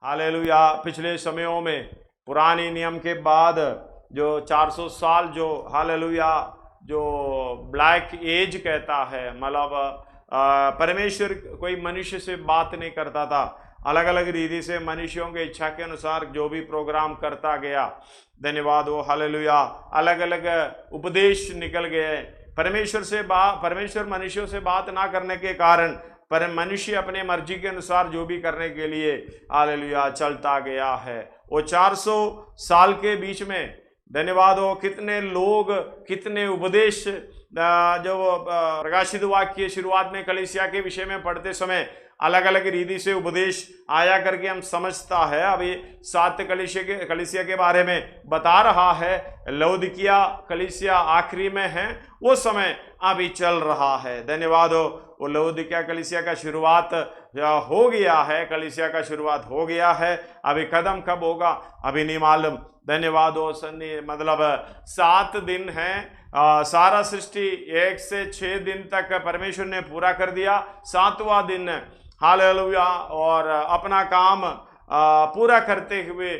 Hallelujah. पिछले समयों में पुराने नियम के बाद जो 400 साल जो हालेलुया जो ब्लैक एज कहता है, मतलब परमेश्वर कोई मनुष्य से बात नहीं करता था, अलग अलग रीति से मनुष्यों के इच्छा के अनुसार जो भी प्रोग्राम करता गया, धन्यवाद हो हालेलुया, अलग अलग उपदेश निकल गए। परमेश्वर मनुष्यों से बात ना करने के कारण पर मनुष्य अपने मर्जी के अनुसार जो भी करने के लिए हालेलुया चलता गया है। वो 400 साल के बीच में धन्यवाद हो कितने लोग, कितने उपदेश, जो प्रकाशित वाक्य शुरुआत में कलीसिया के विषय में पढ़ते समय अलग अलग रीति से उपदेश आया करके हम समझता है। अभी 7 कलीसिया के बारे में बता रहा है। लौदीकिया कलीसिया आखिरी में है, वो समय अभी चल रहा है। धन्यवाद हो। वो लौदीकिया कलीसिया का शुरुआत हो गया है, कलीसिया का शुरुआत हो गया है, अभी कदम कब होगा अभी नहीं मालूम। धन्यवाद हो। मतलब 7 दिन है, सारा सृष्टि 1 से 6 दिन तक परमेश्वर ने पूरा कर दिया। 7वां दिन हालेलुया और अपना काम पूरा करते हुए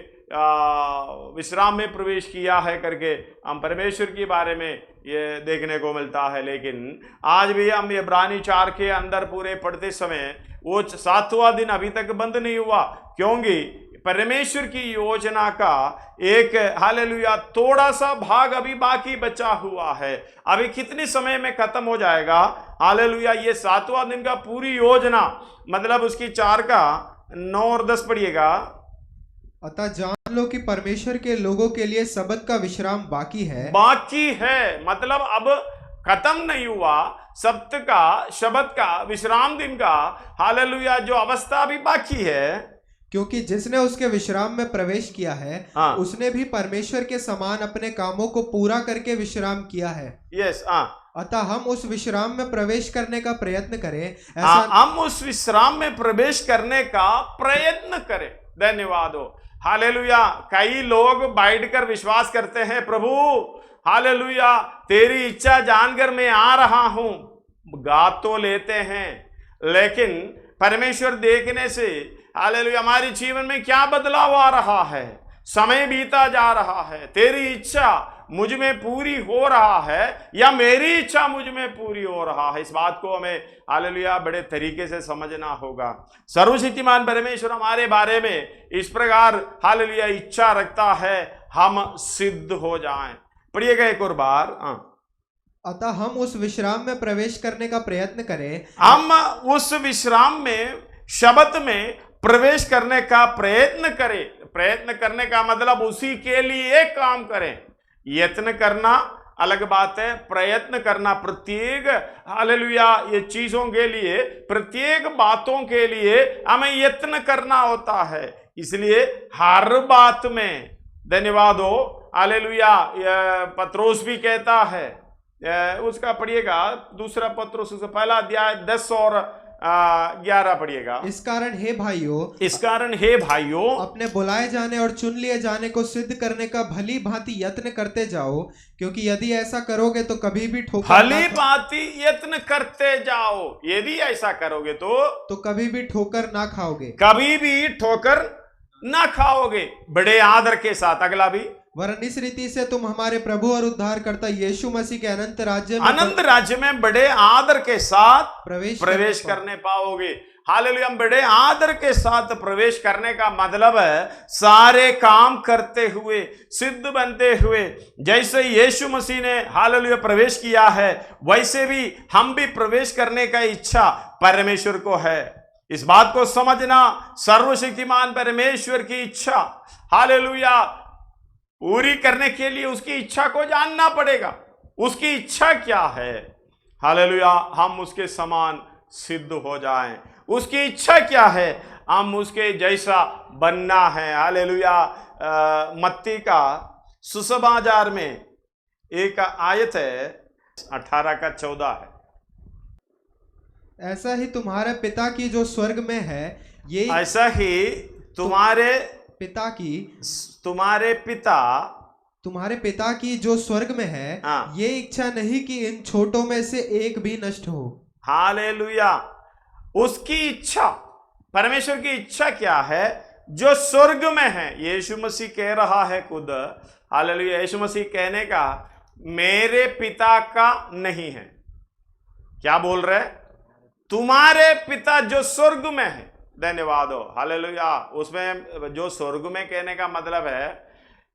विश्राम में प्रवेश किया है करके हम परमेश्वर के बारे में ये देखने को मिलता है। लेकिन आज भी हम इब्रानी 4 के अंदर पूरे पढ़ते समय वो 7वां दिन अभी तक बंद नहीं हुआ, क्योंकि परमेश्वर की योजना का एक हालेलुया थोड़ा सा भाग अभी बाकी बचा हुआ है। अभी कितने समय में खत्म हो जाएगा हालेलुया ये 7वां दिन का पूरी योजना, मतलब उसकी 4 का 9 और 10 पढ़िएगा। अतः जान लो कि परमेश्वर के लोगों के लिए सबत का विश्राम बाकी है, मतलब अब खत्म नहीं हुआ। सब्त का, शबत का, विश्राम दिन का हालेलुया जो अवस्था अभी बाकी है, क्योंकि जिसने उसके विश्राम में प्रवेश किया है उसने भी परमेश्वर के समान अपने कामों को पूरा करके विश्राम किया है। यस अतः हम उस विश्राम में प्रवेश करने का प्रयत्न करें, हम उस विश्राम में प्रवेश करने का प्रयत्न करें। धन्यवाद हो हालेलुया। कई लोग बैठकर विश्वास करते हैं, प्रभु हालेलुया तेरी इच्छा जानकर मैं आ रहा हूं, गा तो लेते हैं, लेकिन परमेश्वर देखने से हालेलुया हमारे जीवन में क्या बदलाव आ रहा है, समय बीता जा रहा है, तेरी इच्छा मुझ में पूरी हो रहा है या मेरी इच्छा मुझ में पूरी हो रहा है, इस बात को हमें हालेलुया बड़े तरीके से समझना होगा। सर्वशक्तिमान परमेश्वर हमारे बारे में इस प्रकार हालेलुया इच्छा रखता है हम सिद्ध हो जाएं। पढ़िएगा एक और बार। अतः हम उस विश्राम में प्रवेश करने का प्रयत्न करें, हम उस विश्राम में, शबत में प्रवेश करने का प्रयत्न करें। प्रयत्न करने का मतलब उसी के लिए काम करें। यत्न करना अलग बात है, प्रयत्न करना प्रत्येक हालेलुया ये चीजों के लिए, प्रत्येक बातों के लिए हमें यत्न करना होता है। इसलिए हर बात में धन्यवाद हो हालेलुया। पत्रोस भी कहता है, उसका पढ़िएगा 2 पत्रोस उसका 1 अध्याय 10 और 11 पढ़िएगा। इस कारण हे भाइयों अपने बुलाए जाने और चुन लिए जाने को सिद्ध करने का भली भांति यत्न करते जाओ, क्योंकि यदि ऐसा करोगे तो कभी भी भली भांति यत्न करते जाओ, यदि ऐसा करोगे तो कभी भी ठोकर ना खाओगे, कभी भी ठोकर ना खाओगे, बड़े आदर के साथ। अगला भी, वरन इस रीति से तुम हमारे प्रभु और उद्धारकर्ता यीशु मसीह के अनंत राज्य में बड़े आदर के साथ प्रवेश करने पाओगे। हालेलुया। हम बड़े आदर के साथ प्रवेश करने का मतलब है सारे काम करते हुए, सिद्ध बनते हुए, जैसे यीशु मसीह ने हालेलुया प्रवेश किया है वैसे भी हम भी प्रवेश करने का इच्छा परमेश्वर को है। इस बात को समझना, सर्वशक्तिमान परमेश्वर की इच्छा हालेलुया पूरी करने के लिए उसकी इच्छा को जानना पड़ेगा। उसकी इच्छा क्या है हालेलुया, हम उसके समान सिद्ध हो जाएं। उसकी इच्छा क्या है, हम उसके जैसा बनना है। हालेलुया। मत्ती का सुसमाचार में एक आयत है 18 का 14 है, ऐसा ही तुम्हारे पिता की जो स्वर्ग में है, ये ऐसा ही तुम्हारे पिता की जो स्वर्ग में है, ये इच्छा नहीं कि इन छोटों में से एक भी नष्ट हो। हालेलुया। उसकी इच्छा, परमेश्वर की इच्छा क्या है, जो स्वर्ग में है। यीशु मसीह कह रहा है खुद, हालेलुया, यीशु मसीह कहने का मेरे पिता का नहीं है, क्या बोल रहे? तुम्हारे पिता जो स्वर्ग में है। धन्यवाद हो, हालेलुया। उसमें जो स्वर्ग में कहने का मतलब है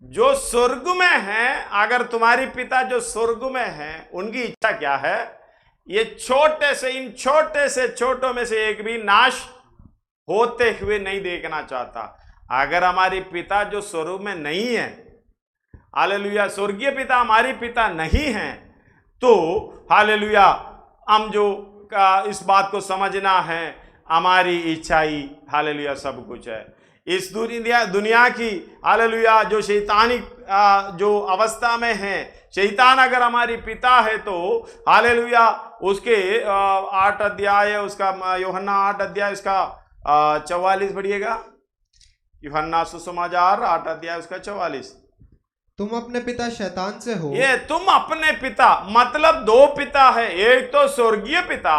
जो स्वर्ग में है, अगर तुम्हारी पिता जो स्वर्ग में है उनकी इच्छा क्या है? ये छोटे से, इन छोटे से छोटों में से एक भी नाश होते हुए नहीं देखना चाहता। अगर हमारी पिता जो स्वर्ग में नहीं है, हालेलुया, स्वर्गीय पिता हमारी पिता नहीं है, तो हालेलुया हम जो इस बात को समझना है, हमारी इच्छाई हालेलुया सब कुछ है। इस दुनिया की हालेलुया जो शैतानी जो अवस्था में है, शैतान अगर हमारी पिता है तो हालेलुया उसके 8 अध्याय उसका, यूहन्ना 8 अध्याय उसका 44 पढ़िएगा। यूहन्ना सुसमाचार 8 अध्याय उसका 44। तुम अपने पिता शैतान से हो। ये तुम अपने पिता मतलब 2 पिता है, एक तो स्वर्गीय पिता,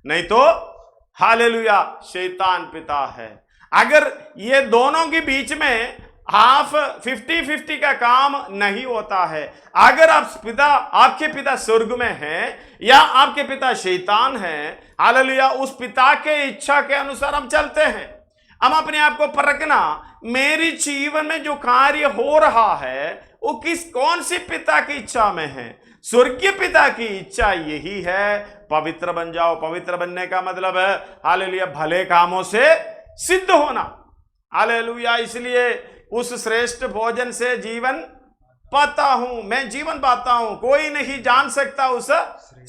नहीं तो हालेलुया शैतान पिता है। अगर ये दोनों के बीच में हाफ 50-50 का काम नहीं होता है। अगर आपके पिता स्वर्ग में हैं या आपके पिता शैतान हैं, हालेलुया, उस पिता के इच्छा के अनुसार हम चलते हैं। हम अपने आप को परखना, मेरी जीवन में जो कार्य हो रहा है वो कौन सी पिता की इच्छा में है? स्वर्गीय पिता की इच्छा यही है, पवित्र बन जाओ। पवित्र बनने का मतलब है हालेलुया भले कामों से सिद्ध होना, हालेलुया। इसलिए उस श्रेष्ठ भोजन से जीवन पाता हूं, मैं जीवन पाता हूं, कोई नहीं जान सकता उस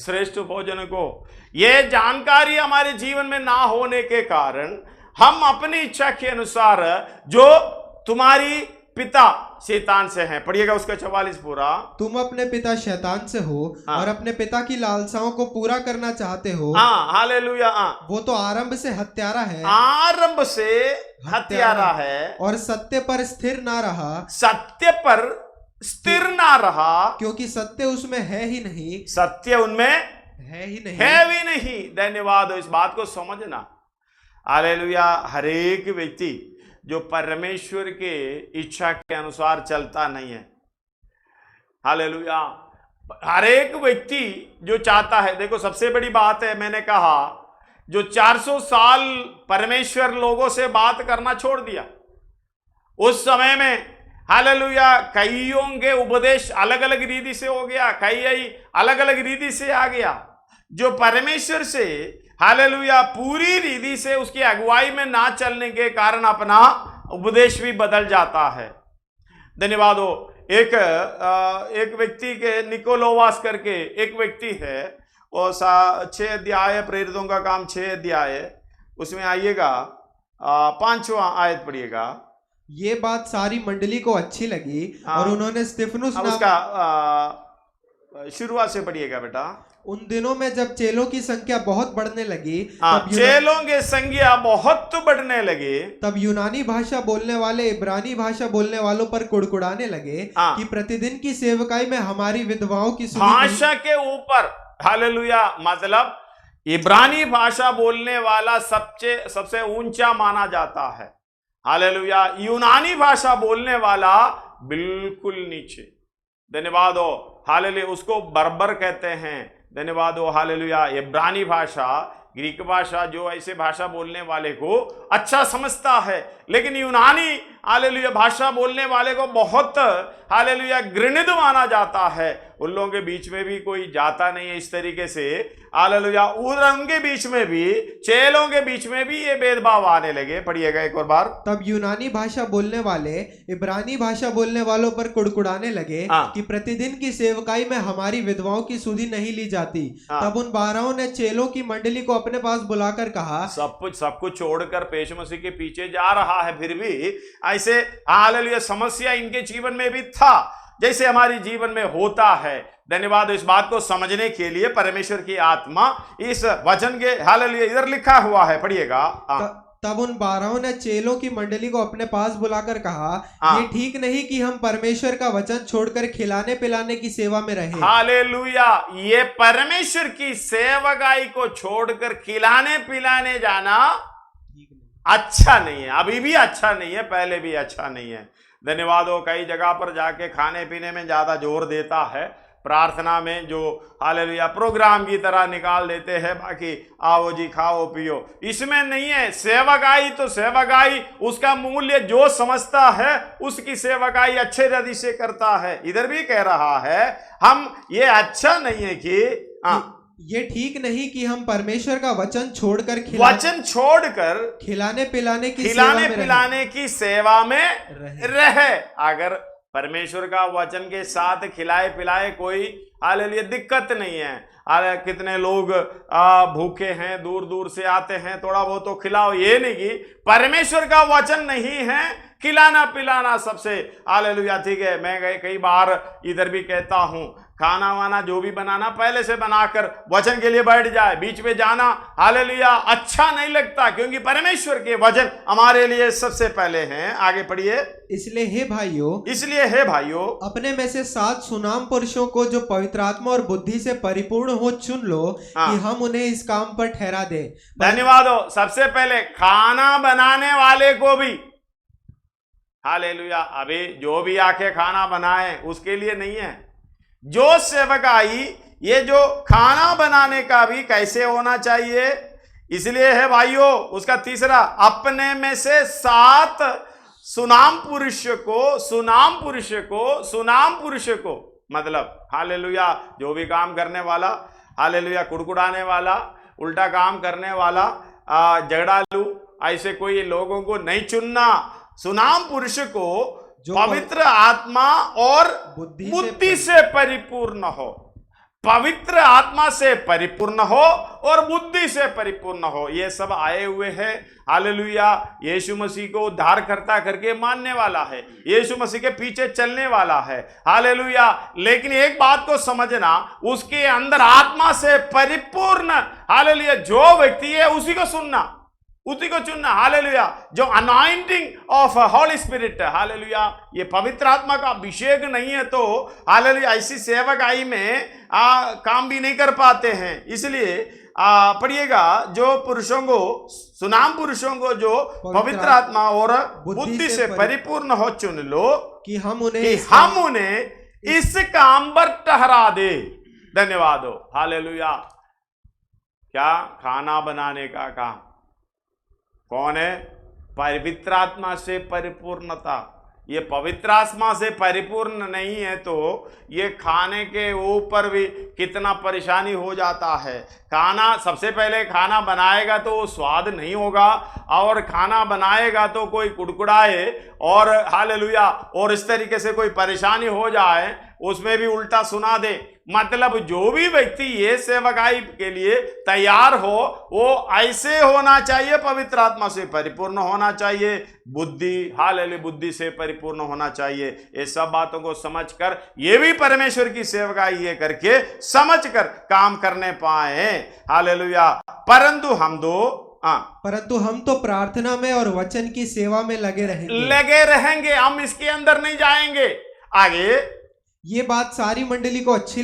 श्रेष्ठ भोजन को। यह जानकारी हमारे जीवन में ना होने के कारण हम अपनी इच्छा के अनुसार, जो तुम्हारी पिता शैतान से हैं, पढ़िएगा उसका 44 पूरा। तुम अपने पिता शैतान से हो और अपने पिता की लालसाओं को पूरा करना चाहते हो। हालेलुया। वो तो आरंभ से हत्यारा है, आरंभ से हत्यारा है और सत्य पर स्थिर ना रहा, सत्य पर स्थिर ना रहा, क्योंकि सत्य उसमें है ही नहीं, सत्य उनमें है ही नहीं, है भी नहीं। धन्यवाद हो, इस बात को समझना। हालेलुया। हर एक व्यक्ति जो परमेश्वर के इच्छा के अनुसार चलता नहीं है, हालेलुया, हर एक व्यक्ति जो चाहता है, देखो सबसे बड़ी बात है, मैंने कहा जो 400 साल परमेश्वर लोगों से बात करना छोड़ दिया, उस समय में हालेलुया कईयों के उपदेश अलग अलग रीति से हो गया, कई अलग अलग रीति से आ गया। जो परमेश्वर से हालेलुया पूरी रीति से उसकी अगुवाई में ना चलने के कारण अपना उपदेश भी बदल जाता है। धन्यवाद हो। एक व्यक्ति के निकोलोवास करके एक व्यक्ति है, और 6 अध्याय प्रेरितों का काम 6 अध्याय, उसमें आइएगा 5वां आयत पढ़िएगा। ये बात सारी मंडली को अच्छी लगी और उन्होंने स्तिफनुस उसका शुरुआत से पढ़िएगा बेटा। उन दिनों में जब चेलों की संख्या बहुत बढ़ने लगी, चेलों की संख्या बहुत बढ़ने लगे, तब यूनानी भाषा बोलने वाले इब्रानी भाषा बोलने वालों पर कुड़कुड़ाने लगे कि प्रतिदिन की सेवकाई में हमारी विधवाओं की भाषा के ऊपर, हालेलुया, मतलब इब्रानी भाषा बोलने वाला सबसे ऊंचा माना जाता है, हालेलुया। यूनानी भाषा बोलने वाला बिल्कुल नीचे। धन्यवाद हो, हालेलुया, उसको बर्बर कहते हैं। धन्यवाद हो, हालेलुया। इब्रानी भाषा, ग्रीक भाषा जो ऐसे भाषा बोलने वाले को अच्छा समझता है, लेकिन यूनानी हालेलुया भाषा बोलने वाले को बहुत हालेलुया घृणित माना जाता है। उन लोगों के बीच में भी कोई जाता नहीं है इस तरीके से, हालेलुया। उनके बीच में भी, चेलों के बीच में भी ये भेदभाव आने लगे। पढ़िएगा एक और बार। तब यूनानी भाषा बोलने वाले इब्रानी भाषा बोलने वालों पर कुड़कुड़ाने लगे कि प्रतिदिन की सेवकाई में हमारी विधवाओं की सुधि नहीं ली जाती। तब उन 12 ने चेलों की मंडली को अपने पास बुलाकर कहा, सब कुछ छोड़कर पेश मसीह के पीछे जा रहा है, फिर भी ऐसे हालेलुया समस्या इनके जीवन में भी था जैसे हमारी जीवन में होता है। धन्यवाद इस बात को समझने के लिए परमेश्वर की आत्मा इस वचन के हालेलुया इधर लिखा हुआ है, पढ़िएगा। तब उन 12 ने चेलों की मंडली को अपने पास बुलाकर कहा, ये ठीक नहीं कि हम परमेश्वर का वचन छोड़कर खिलाने पिलाने की सेवा में रहें। हालेलुया, ये परमेश्वर की सेवकाई को छोड़कर खिलाने पिलाने जाना अच्छा नहीं है, अभी भी अच्छा नहीं है, पहले भी अच्छा नहीं है। धन्यवाद हो। कई जगह पर जाके खाने पीने में ज्यादा जोर देता है, प्रार्थना में जो हालेलुया प्रोग्राम की तरह निकाल देते हैं, बाकी आओ जी खाओ पियो, इसमें नहीं है। सेवकाई तो सेवकाई, उसका मूल्य जो समझता है उसकी सेवकाई अच्छे रीति से करता है। इधर भी कह रहा है हम, ये अच्छा नहीं है कि ये ठीक नहीं कि हम परमेश्वर का वचन छोड़कर खिलाने पिलाने की सेवा में रहे। अगर परमेश्वर का वचन के साथ खिलाए पिलाए कोई हालेलुया दिक्कत नहीं है। कितने लोग भूखे हैं, दूर दूर से आते हैं, थोड़ा बहुत तो खिलाओ, ये नहीं कि परमेश्वर का वचन नहीं है खिलाना पिलाना सबसे हालेलुया ठीक है। मैं कई बार इधर भी कहता हूं, खाना वाना जो भी बनाना पहले से बनाकर वचन के लिए बैठ जाए, बीच में जाना हालेलुया अच्छा नहीं लगता, क्योंकि परमेश्वर के वचन हमारे लिए सबसे पहले हैं। आगे पढ़िए। इसलिए हे भाइयों अपने में से 7 सुनाम पुरुषों को जो पवित्र आत्मा और बुद्धि से परिपूर्ण हो चुन लो कि हम उन्हें इस काम पर ठहरा दे। धन्यवाद हो। सबसे पहले खाना बनाने वाले को भी हालेलुया, अभी जो भी आके खाना बनाए उसके लिए नहीं है, जो सेवकाई ये जो खाना बनाने का भी कैसे होना चाहिए। इसलिए है भाइयों, उसका तीसरा, अपने में से 7 सुनाम पुरुष को मतलब हालेलुया जो भी काम करने वाला, हालेलुया कुड़कुड़ाने वाला, उल्टा काम करने वाला, झगड़ालू, ऐसे कोई लोगों को नहीं चुनना। सुनाम पुरुष को जो पवित्र आत्मा और बुद्धि से परिपूर्ण हो, पवित्र आत्मा से परिपूर्ण हो और बुद्धि से परिपूर्ण हो। ये सब आए हुए हैं हालेलुया यीशु मसीह को उद्धारकर्ता करके मानने वाला है, यीशु मसीह के पीछे चलने वाला है हालेलुया। लेकिन एक बात को समझना, उसके अंदर आत्मा से परिपूर्ण हालेलुया जो व्यक्ति है उसी को सुनना, उसी को चुनना हालेलुया। जो anointing of Holy Spirit hallelujah, ये पवित्र आत्मा का अभिषेक नहीं है तो हालेलुया ऐसी सेवकाई में काम भी नहीं कर पाते हैं। इसलिए पढ़िएगा, जो पुरुषों को सुनाम पुरुषों को जो पवित्र आत्मा और बुद्धि से परिपूर्ण हो चुन लो कि हम उन्हें इस काम पर ठहरा दे। धन्यवाद हो हालेलुया। क्या खाना बनाने का काम कौन है? पवित्र आत्मा से परिपूर्णता। ये पवित्र आत्मा से परिपूर्ण नहीं है तो ये खाने के ऊपर भी कितना परेशानी हो जाता है। खाना सबसे पहले खाना बनाएगा तो स्वाद नहीं होगा, और खाना बनाएगा तो कोई कुड़कुड़ाए और हालेलुया और इस तरीके से कोई परेशानी हो जाए, उसमें भी उल्टा सुना दे। मतलब जो भी व्यक्ति ये सेवकाई के लिए तैयार हो वो ऐसे होना चाहिए, पवित्र आत्मा से परिपूर्ण होना चाहिए, बुद्धि से परिपूर्ण होना चाहिए। ये सब बातों को समझकर ये भी परमेश्वर की सेवकाई ये करके समझकर काम करने पाए हालेलुया। परंतु हम तो प्रार्थना में और वचन की सेवा में लगे रहेंगे। हम इसके अंदर नहीं जाएंगे। आगे ये बात सारी मंडली को अच्छी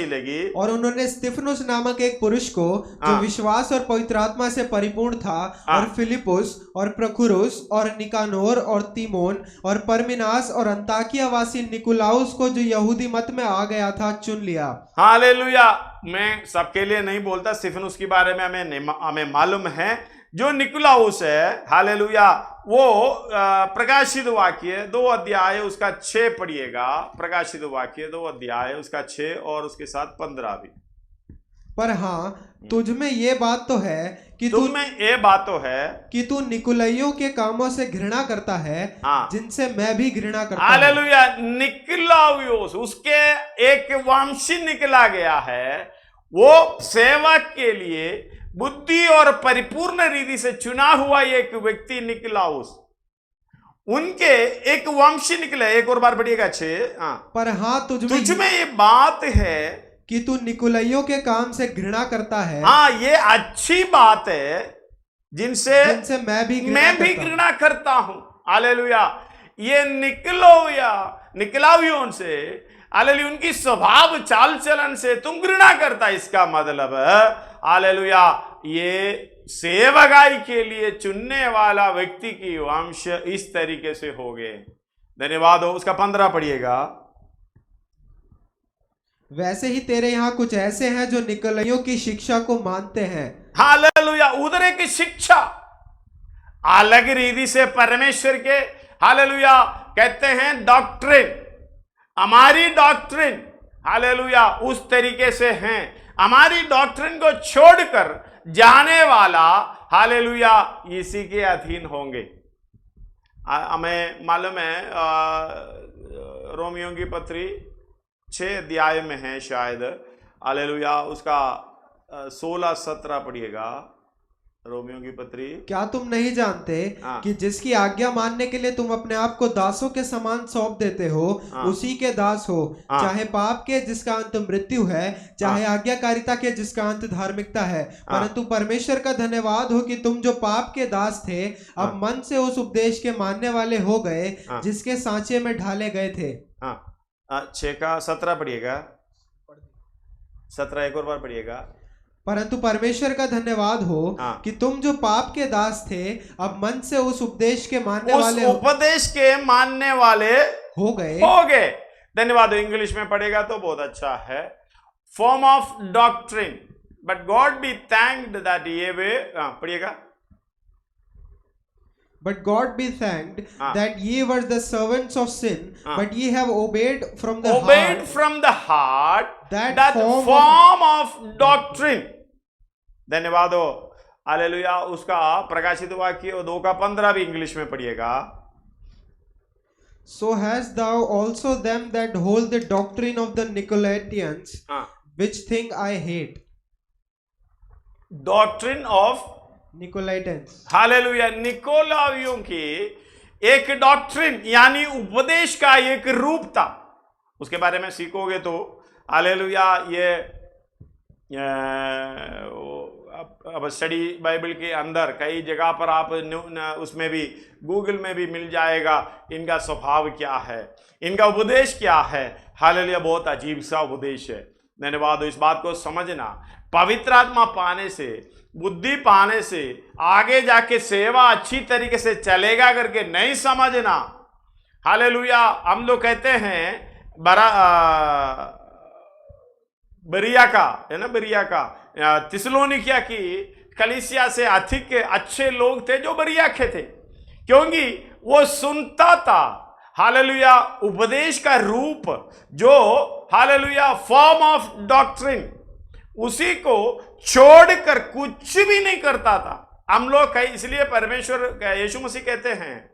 लगी और उन्होंने स्तिफनुस नामक एक पुरुष को जो विश्वास और पवित्र आत्मा से परिपूर्ण था और फिलिपुस और प्रखुरुस और निकानोर और तीमोन और परमिनास और अंताकिया वासी निकुलाउस को जो यहूदी मत में आ गया था चुन लिया। हालेलुया। मैं सबके लिए नहीं बोलता, स्तिफनुस के बारे में हमें मालूम है। जो निकुलाउस है हालेलुया, वो प्रकाशित वाक्य 2 अध्याय उसका 6 पढ़िएगा। प्रकाशित वाक्य 2 अध्याय उसका 6 और उसके साथ 15 भी। पर हाँ तुझ में ये बात तो है कि तू निकुलाइयों के कामों से घृणा करता है, जिनसे मैं भी घृणा करता हूं। हालेलुया। निकुलाउस उसके एक वंशी निकला गया है, वो सेवक के लिए बुद्धि और परिपूर्ण रीति से चुना हुआ एक व्यक्ति निकुलाउस, उनके एक वंशी निकले। एक और बार बढ़िएगा 6। पर हाँ तुझ में ये बात है कि तू निकुलाइयों के काम से घृणा करता है। ये अच्छी बात है, जिनसे मैं भी घृणा करता हूं। हालेलुया। ये निकुलावियों से हालेलुया उनकी स्वभाव चाल चलन से तुम घृणा करता, इसका मतलब हालेलुया ये सेवकाई के लिए चुनने वाला व्यक्ति की वंश इस तरीके से हो गए। धन्यवाद हो। उसका 15 पढ़िएगा। वैसे ही तेरे यहाँ कुछ ऐसे हैं जो निकलइयों की शिक्षा को मानते हैं। हालेलुया। उधर की शिक्षा अलग रीति से परमेश्वर के, हालेलुया, कहते हैं डॉक्ट्रिन, हमारी डॉक्ट्रिन, हालेलुया, उस तरीके से हैं। हमारी डॉक्ट्रिन को छोड़कर जाने वाला, हालेलुया, इसी के अधीन होंगे। हमें मालूम है रोमियो की पत्री 6 अध्याय में है शायद, हालेलुया, उसका 16-17 पढ़िएगा। रोमियो की पत्री। क्या तुम नहीं जानते कि जिसकी आज्ञा मानने के लिए तुम अपने आप को दासों के समान सौंप देते हो, उसी के दास हो, चाहे पाप के जिसका अंत मृत्यु है, चाहे आज्ञाकारिता के जिसका अंत धार्मिकता है। परंतु परमेश्वर का धन्यवाद हो कि तुम जो पाप के दास थे अब मन से उस उपदेश के मानने वाले हो गए जिसके सांचे में ढाले गए थे। 6:17 पढ़िएगा। 17 एक और बार पढ़िएगा। परंतु परमेश्वर का धन्यवाद हो कि तुम जो पाप के दास थे अब मन से उस उपदेश के मानने वाले हो गए। धन्यवाद। इंग्लिश में पढ़ेगा तो बहुत अच्छा है। Form of doctrine, but God B thanked that ये वे, पढ़िएगा। But God be thanked that ye were the servants of sin, but ye have obeyed from the heart that form of doctrine. धन्यवाद हो। हालेलुया। उसका प्रकाशित वाक्य 2:15 भी English में पढ़िएगा। So hast thou also them that hold the doctrine of the Nicolaitans, which thing I hate. Doctrine of Nicolaitans. Hallelujah. निकोलाइयों की एक डॉक्ट्रिन यानी उपदेश का एक रूप था। उसके बारे में सीखोगे तो हालेलुया, ये अब स्टडी बाइबल के अंदर कई जगह पर आप उसमें भी गूगल में भी मिल जाएगा इनका स्वभाव क्या है, इनका उपदेश क्या है। हालेलुया। बहुत अजीब सा उपदेश है। धन्यवाद। इस बात को समझना, पवित्र आत्मा पाने से, बुद्धि पाने से आगे जाके सेवा अच्छी तरीके से चलेगा करके नहीं समझना। हालेलुया। हम लोग कहते हैं बरिया का है ना, बरिया का थिस्सलुनीकिया की कलीसिया से अधिक अच्छे लोग थे जो बरिया के थे, क्योंकि वो सुनता था हालेलुया उपदेश का रूप, जो हालेलुया फॉर्म ऑफ डॉक्ट्रिन, उसी को छोड़कर कुछ भी नहीं करता था। हम लोग कई, इसलिए परमेश्वर यीशु मसीह कहते हैं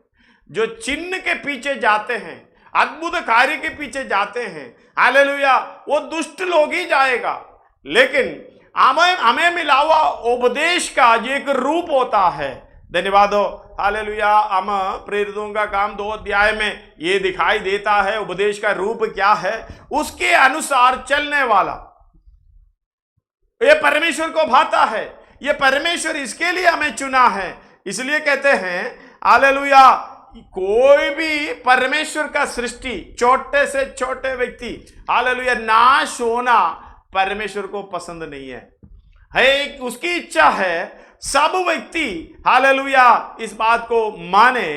जो चिन्ह के पीछे जाते हैं, अद्भुत कार्य के पीछे जाते हैं, हालेलुया, वो दुष्ट लोग ही जाएगा। लेकिन हमें मिला हुआ उपदेश का जो एक रूप होता है। धन्यवाद हो। हालेलुया। हम प्रेरितों का काम 2 अध्याय में ये दिखाई देता है उपदेश का रूप क्या है, उसके अनुसार चलने वाला। ये परमेश्वर को भाता है, ये परमेश्वर इसके लिए हमें चुना है। इसलिए कहते हैं हालेलुया, कोई भी परमेश्वर का सृष्टि, छोटे से छोटे व्यक्ति, हालेलुया, नाश होना परमेश्वर को पसंद नहीं है। उसकी इच्छा है सब व्यक्ति हालेलुया इस बात को माने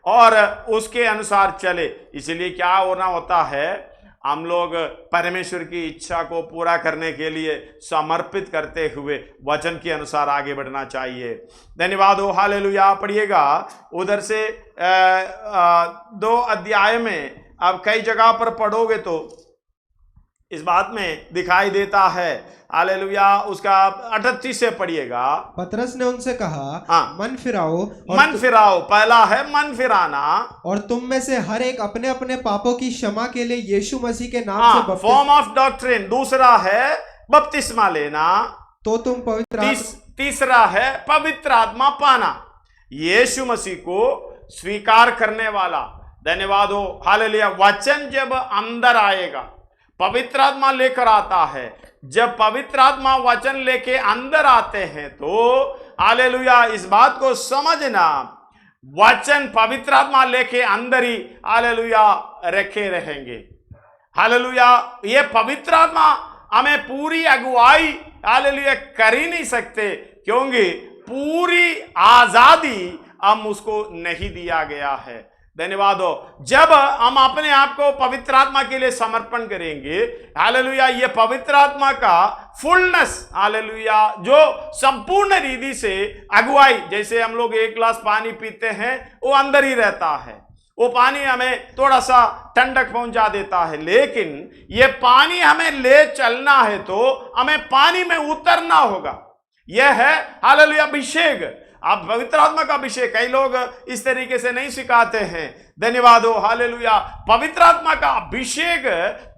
और उसके अनुसार चले। इसलिए क्या होना होता है, हम लोग परमेश्वर की इच्छा को पूरा करने के लिए समर्पित करते हुए वचन के अनुसार आगे बढ़ना चाहिए। धन्यवाद हो। हालेलुया। पढ़िएगा उधर से 2 अध्याय में, अब कई जगह पर पढ़ोगे तो इस बात में दिखाई देता है। हालेलुया। उसका 38 से पढ़िएगा। पतरस ने उनसे कहा, मन फिराओ। मन फिराओ, पहला है मन फिराना, और तुम में से हर एक अपने अपने पापों की क्षमा के लिए यीशु मसीह के नाम से बपतिस्मा। Form of doctrine. दूसरा है बपतिस्मा लेना, तो तुम पवित्र। तीसरा है पवित्र आत्मा पाना, यीशु मसीह को स्वीकार करने वाला। धन्यवाद हो। हालेलुया। वचन जब अंदर आएगा, पवित्र आत्मा लेकर आता है, जब पवित्र आत्मा वचन लेके अंदर आते हैं तो हालेलुया इस बात को समझना, वचन पवित्र आत्मा लेके अंदर ही हालेलुया रखे रहेंगे। हालेलुया। ये पवित्र आत्मा हमें पूरी अगुवाई हालेलुया कर ही नहीं सकते, क्योंकि पूरी आजादी हम उसको नहीं दिया गया है। धन्यवाद हो। जब हम अपने आप को पवित्र आत्मा के लिए समर्पण करेंगे, हालेलुया, ये पवित्र आत्मा का फुलनेस, हालेलुया, जो संपूर्ण रीति से अगुवाई, जैसे हम लोग एक गिलास पानी पीते हैं वो अंदर ही रहता है, वो पानी हमें थोड़ा सा ठंडक पहुंचा देता है, लेकिन ये पानी हमें ले चलना है तो हमें पानी में उतरना होगा। यह है हालेलुया अभिषेक। आप पवित्र आत्मा का अभिषेक कई लोग इस तरीके से नहीं सिखाते हैं। धन्यवाद हो, हालेलुया। पवित्र आत्मा का अभिषेक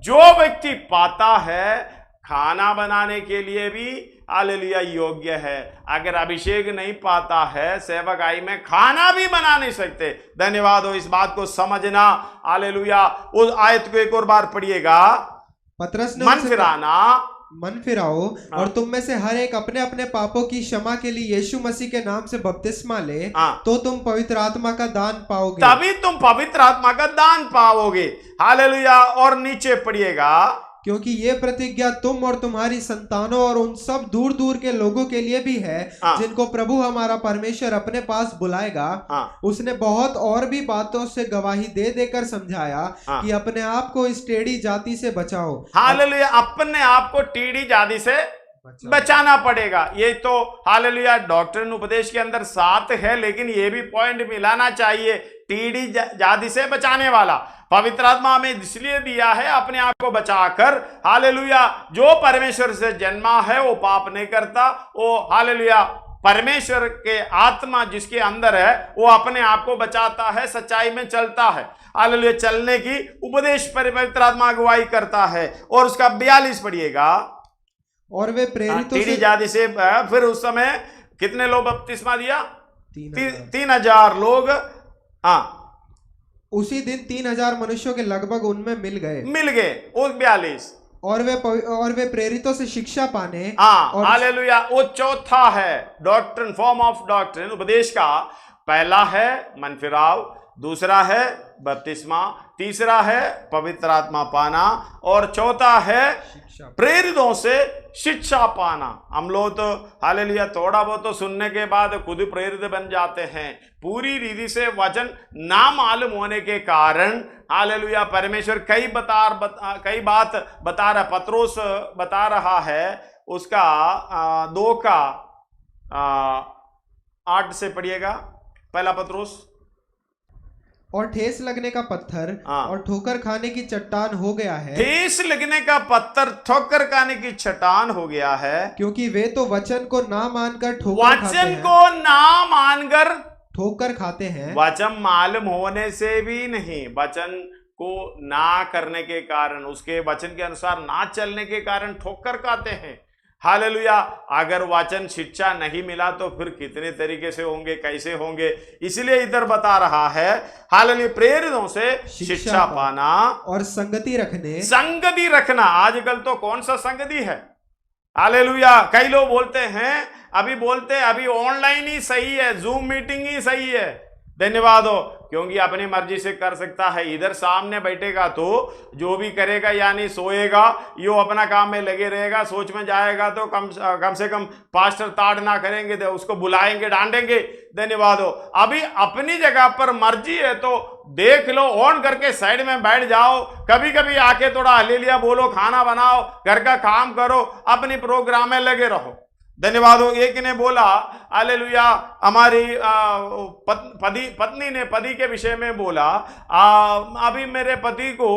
जो व्यक्ति पाता है, खाना बनाने के लिए भी हालेलुया योग्य है। अगर अभिषेक नहीं पाता है, सेवकाई में खाना भी बना नहीं सकते। धन्यवाद हो, इस बात को समझना। हालेलुया। उस आयत को एक और बार पढ़िएगा। पतरस ने मन फिराओ और तुम में से हर एक अपने अपने पापों की क्षमा के लिए यीशु मसीह के नाम से बपतिस्मा ले, तो तुम पवित्र आत्मा का दान पाओगे। तभी तुम पवित्र आत्मा का दान पाओगे। हालेलुया। और नीचे पढ़िएगा, क्योंकि ये प्रतिज्ञा तुम और तुम्हारी संतानों और उन सब दूर दूर के लोगों के लिए भी है जिनको प्रभु हमारा परमेश्वर अपने पास बुलाएगा। उसने बहुत और भी बातों से गवाही दे देकर समझाया कि अपने आप को इस टेढ़ी जाति से बचाओ। हालेलुया। अपने आप को टेढ़ी जाति से बचाना पड़ेगा। ये तो हालेलुया डॉक्ट्रिन उपदेश के अंदर साथ है, लेकिन ये भी पॉइंट मिलाना चाहिए, टेढ़ी जाति से बचाने वाला। पवित्र आत्मा हमें इसलिए दिया है अपने आप को बचाकर, हालेलुया, जो परमेश्वर से जन्मा है वो पाप नहीं करता। वो हालेलुया परमेश्वर के आत्मा जिसके अंदर है वो अपने आप को बचाता है, सच्चाई में चलता है। हालेलुया। चलने की उपदेश पर पवित्र आत्मा अगुवाई करता है। और उसका 42 पढ़िएगा। और वे प्रेरितों से जाति से फिर उस समय कितने लोग बपतिस्मा दिया? 3000 लोग। हाँ, उसी दिन 3000 मनुष्यों के लगभग उनमें मिल गए। उस 42। और वे प्रेरितों से शिक्षा पाने। हालेलुया। वो चौथा है डॉक्ट्रिन, फॉर्म ऑफ डॉक्ट्रिन, उपदेश का। पहला है मन फिराव, दूसरा है बपतिस्मा, तीसरा है पवित्र आत्मा पाना, और चौथा है प्रेरितों से शिक्षा पाना। हम लोग तो हालेलुया थोड़ा बहुत तो सुनने के बाद खुद प्रेरित बन जाते हैं। पूरी रीति से वचन ना मालूम होने के कारण हालेलुया परमेश्वर कई बात बता रहा। पत्रोस बता रहा है उसका 2 का 8 से पढ़िएगा। पहला पत्रोस। और ठेस लगने का पत्थर और ठोकर खाने की चट्टान हो गया है। ठेस लगने का पत्थर, ठोकर खाने की चट्टान हो गया है, क्योंकि वे तो वचन को ना मानकर ठोकर खाते हैं। वचन मालूम होने से भी नहीं, वचन को ना करने के कारण, उसके वचन के अनुसार ना चलने के कारण ठोकर खाते हैं। हालेलुया। अगर वचन शिक्षा नहीं मिला तो फिर कितने तरीके से होंगे, कैसे होंगे? इसलिए इधर बता रहा है हालेलुया प्रेरितों से शिक्षा पाना और संगति रखना। आजकल तो कौन सा संगति है? हालेलुया। कई लोग बोलते हैं अभी ऑनलाइन ही सही है, जूम मीटिंग ही सही है। धन्यवाद हो, क्योंकि अपनी मर्जी से कर सकता है। इधर सामने बैठेगा तो जो भी करेगा, यानी सोएगा, यो अपना काम में लगे रहेगा, सोच में जाएगा तो कम से कम पास्टर ताड़ ना करेंगे तो उसको बुलाएंगे, डांटेंगे। धन्यवाद हो। अभी अपनी जगह पर मर्जी है तो देख लो, ऑन करके साइड में बैठ जाओ, कभी कभी आके थोड़ा हालेलुया बोलो, खाना बनाओ, घर का काम करो, अपनी प्रोग्राम में लगे रहो। धन्यवाद हो। एक ने बोला हालेलुया, हमारी पत्नी ने पति के विषय में बोला, अभी मेरे पति को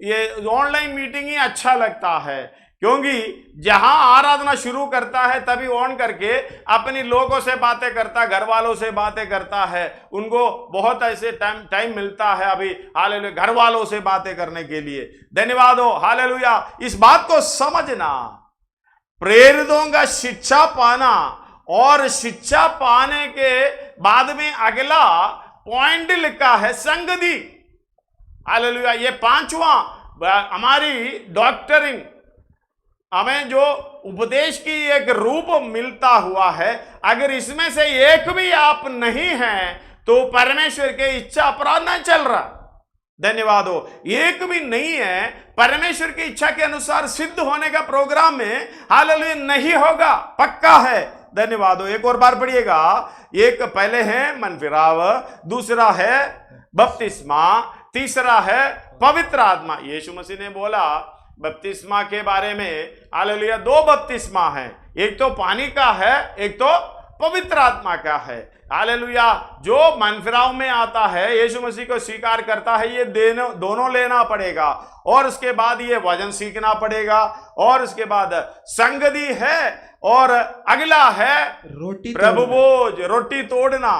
ये ऑनलाइन मीटिंग ही अच्छा लगता है, क्योंकि जहां आराधना शुरू करता है तभी ऑन करके अपनी लोगों से बातें करता, घर वालों से बातें करता है। उनको बहुत ऐसे टाइम मिलता है अभी हालेलुया घर वालों से बातें करने के लिए। धन्यवाद हो। हालेलुया। इस बात को समझना, प्रेरितों का शिक्षा पाना, और शिक्षा पाने के बाद में अगला पॉइंट लिखा है संगति। हालेलुया। ये 5वां हमारी डॉक्टरिन, हमें जो उपदेश की एक रूप मिलता हुआ है, अगर इसमें से एक भी आप नहीं हैं तो परमेश्वर के इच्छा अपराध नहीं चल रहा। धन्यवाद हो। एक भी नहीं है, परमेश्वर की इच्छा के अनुसार सिद्ध होने का प्रोग्राम में हालेलुया नहीं होगा, पक्का है। धन्यवाद हो। एक और बार पढ़िएगा। एक पहले है मन फिराव, दूसरा है बपतिस्मा, तीसरा है पवित्र आत्मा। यीशु मसीह ने बोला बपतिस्मा के बारे में, हालेलुया, 2 बपतिस्मा है, एक तो पानी का है, एक तो पवित्र आत्मा का है। हालेलुया। जो मनफिराव में आता है, यीशु मसीह को स्वीकार करता है, ये दोनों लेना पड़ेगा, और उसके बाद ये वचन सीखना पड़ेगा, और उसके बाद संगति है, और अगला है रोटी प्रभु भोज, रोटी तोड़ना।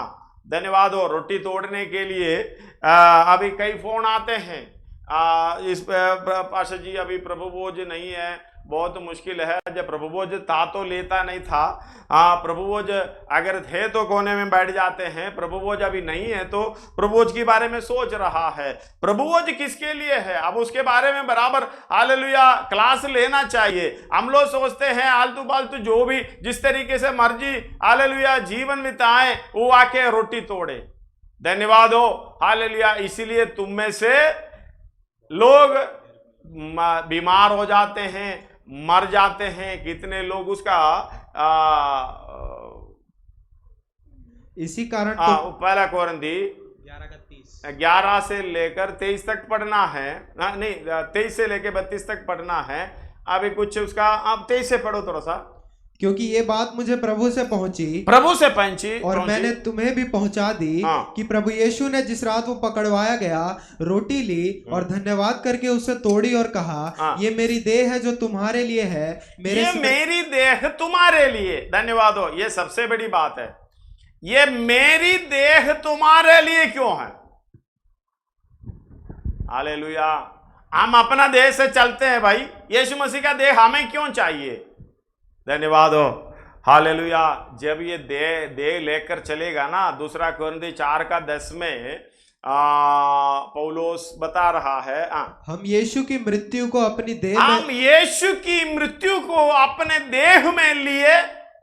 धन्यवाद हो। रोटी तोड़ने के लिए अभी कई फोन आते हैं, इस पाशा जी अभी प्रभु भोज नहीं है, बहुत मुश्किल है। जब प्रभु भोज था तो लेता नहीं था। प्रभु भोज अगर थे तो कोने में बैठ जाते हैं, प्रभु भोज अभी नहीं है तो प्रभु भोज के बारे में सोच रहा है। प्रभु भोज किसके लिए है, अब उसके बारे में बराबर हालेलुया क्लास लेना चाहिए। हम लोग सोचते हैं आलतू फालतू जो भी जिस तरीके से मर्जी हालेलुया जीवन बिताएं, वो आके रोटी तोड़े। धन्यवाद हो। हालेलुया। इसीलिए तुम में से लोग बीमार हो जाते हैं, मर जाते हैं। कितने लोग उसका इसी कारण पहला कोरिन्थी 11 से लेकर 23 तक पढ़ना है। नहीं, 23 से लेकर 32 तक पढ़ना है। अभी कुछ उसका आप 23 से पढ़ो थोड़ा सा। क्योंकि ये बात मुझे प्रभु से पहुंची और मैंने तुम्हें भी पहुंचा दी कि प्रभु यीशु ने जिस रात वो पकड़वाया गया रोटी ली और धन्यवाद करके उसे तोड़ी और कहा, ये मेरी देह है जो तुम्हारे लिए है। मेरी देह तुम्हारे लिए। धन्यवाद हो। ये सबसे बड़ी बात है। ये मेरी देह तुम्हारे लिए क्यों है? हालेलुया। हम अपना देह से चलते हैं भाई, यीशु मसीह का देह हमें क्यों चाहिए? धन्यवाद हो। हालेलुया। जब ये देह लेकर चलेगा ना, 2 कोरिन्थी 4:10 में पौलोस बता रहा है, हम यीशु की मृत्यु को अपनी देह में, हम यीशु की मृत्यु को अपने देह में लिए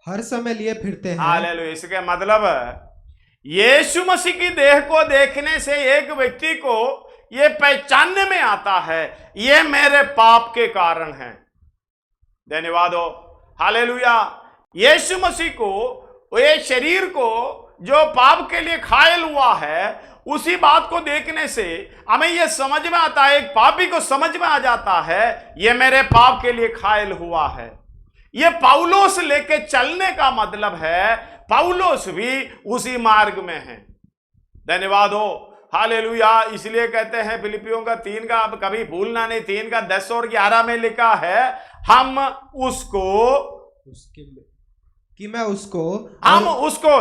हर समय लिए फिरते हैं। हालेलुया। इसका मतलब यीशु मसीह की देह को देखने से एक व्यक्ति को ये पहचानने में आता है, ये मेरे पाप के कारण है। धन्यवाद हो। हालेलुया। यीशु मसीह को, ये शरीर को जो पाप के लिए घायल हुआ है, उसी बात को देखने से हमें यह समझ में आता है, एक पापी को समझ में आ जाता है, यह मेरे पाप के लिए घायल हुआ है। यह पौलोस लेके चलने का मतलब है, पौलोस भी उसी मार्ग में है। धन्यवाद हो। हालेलुया। इसलिए कहते हैं फिलिपियों का 3 का, अब कभी भूलना नहीं, 3:10 और 11 में लिखा है, हम उसको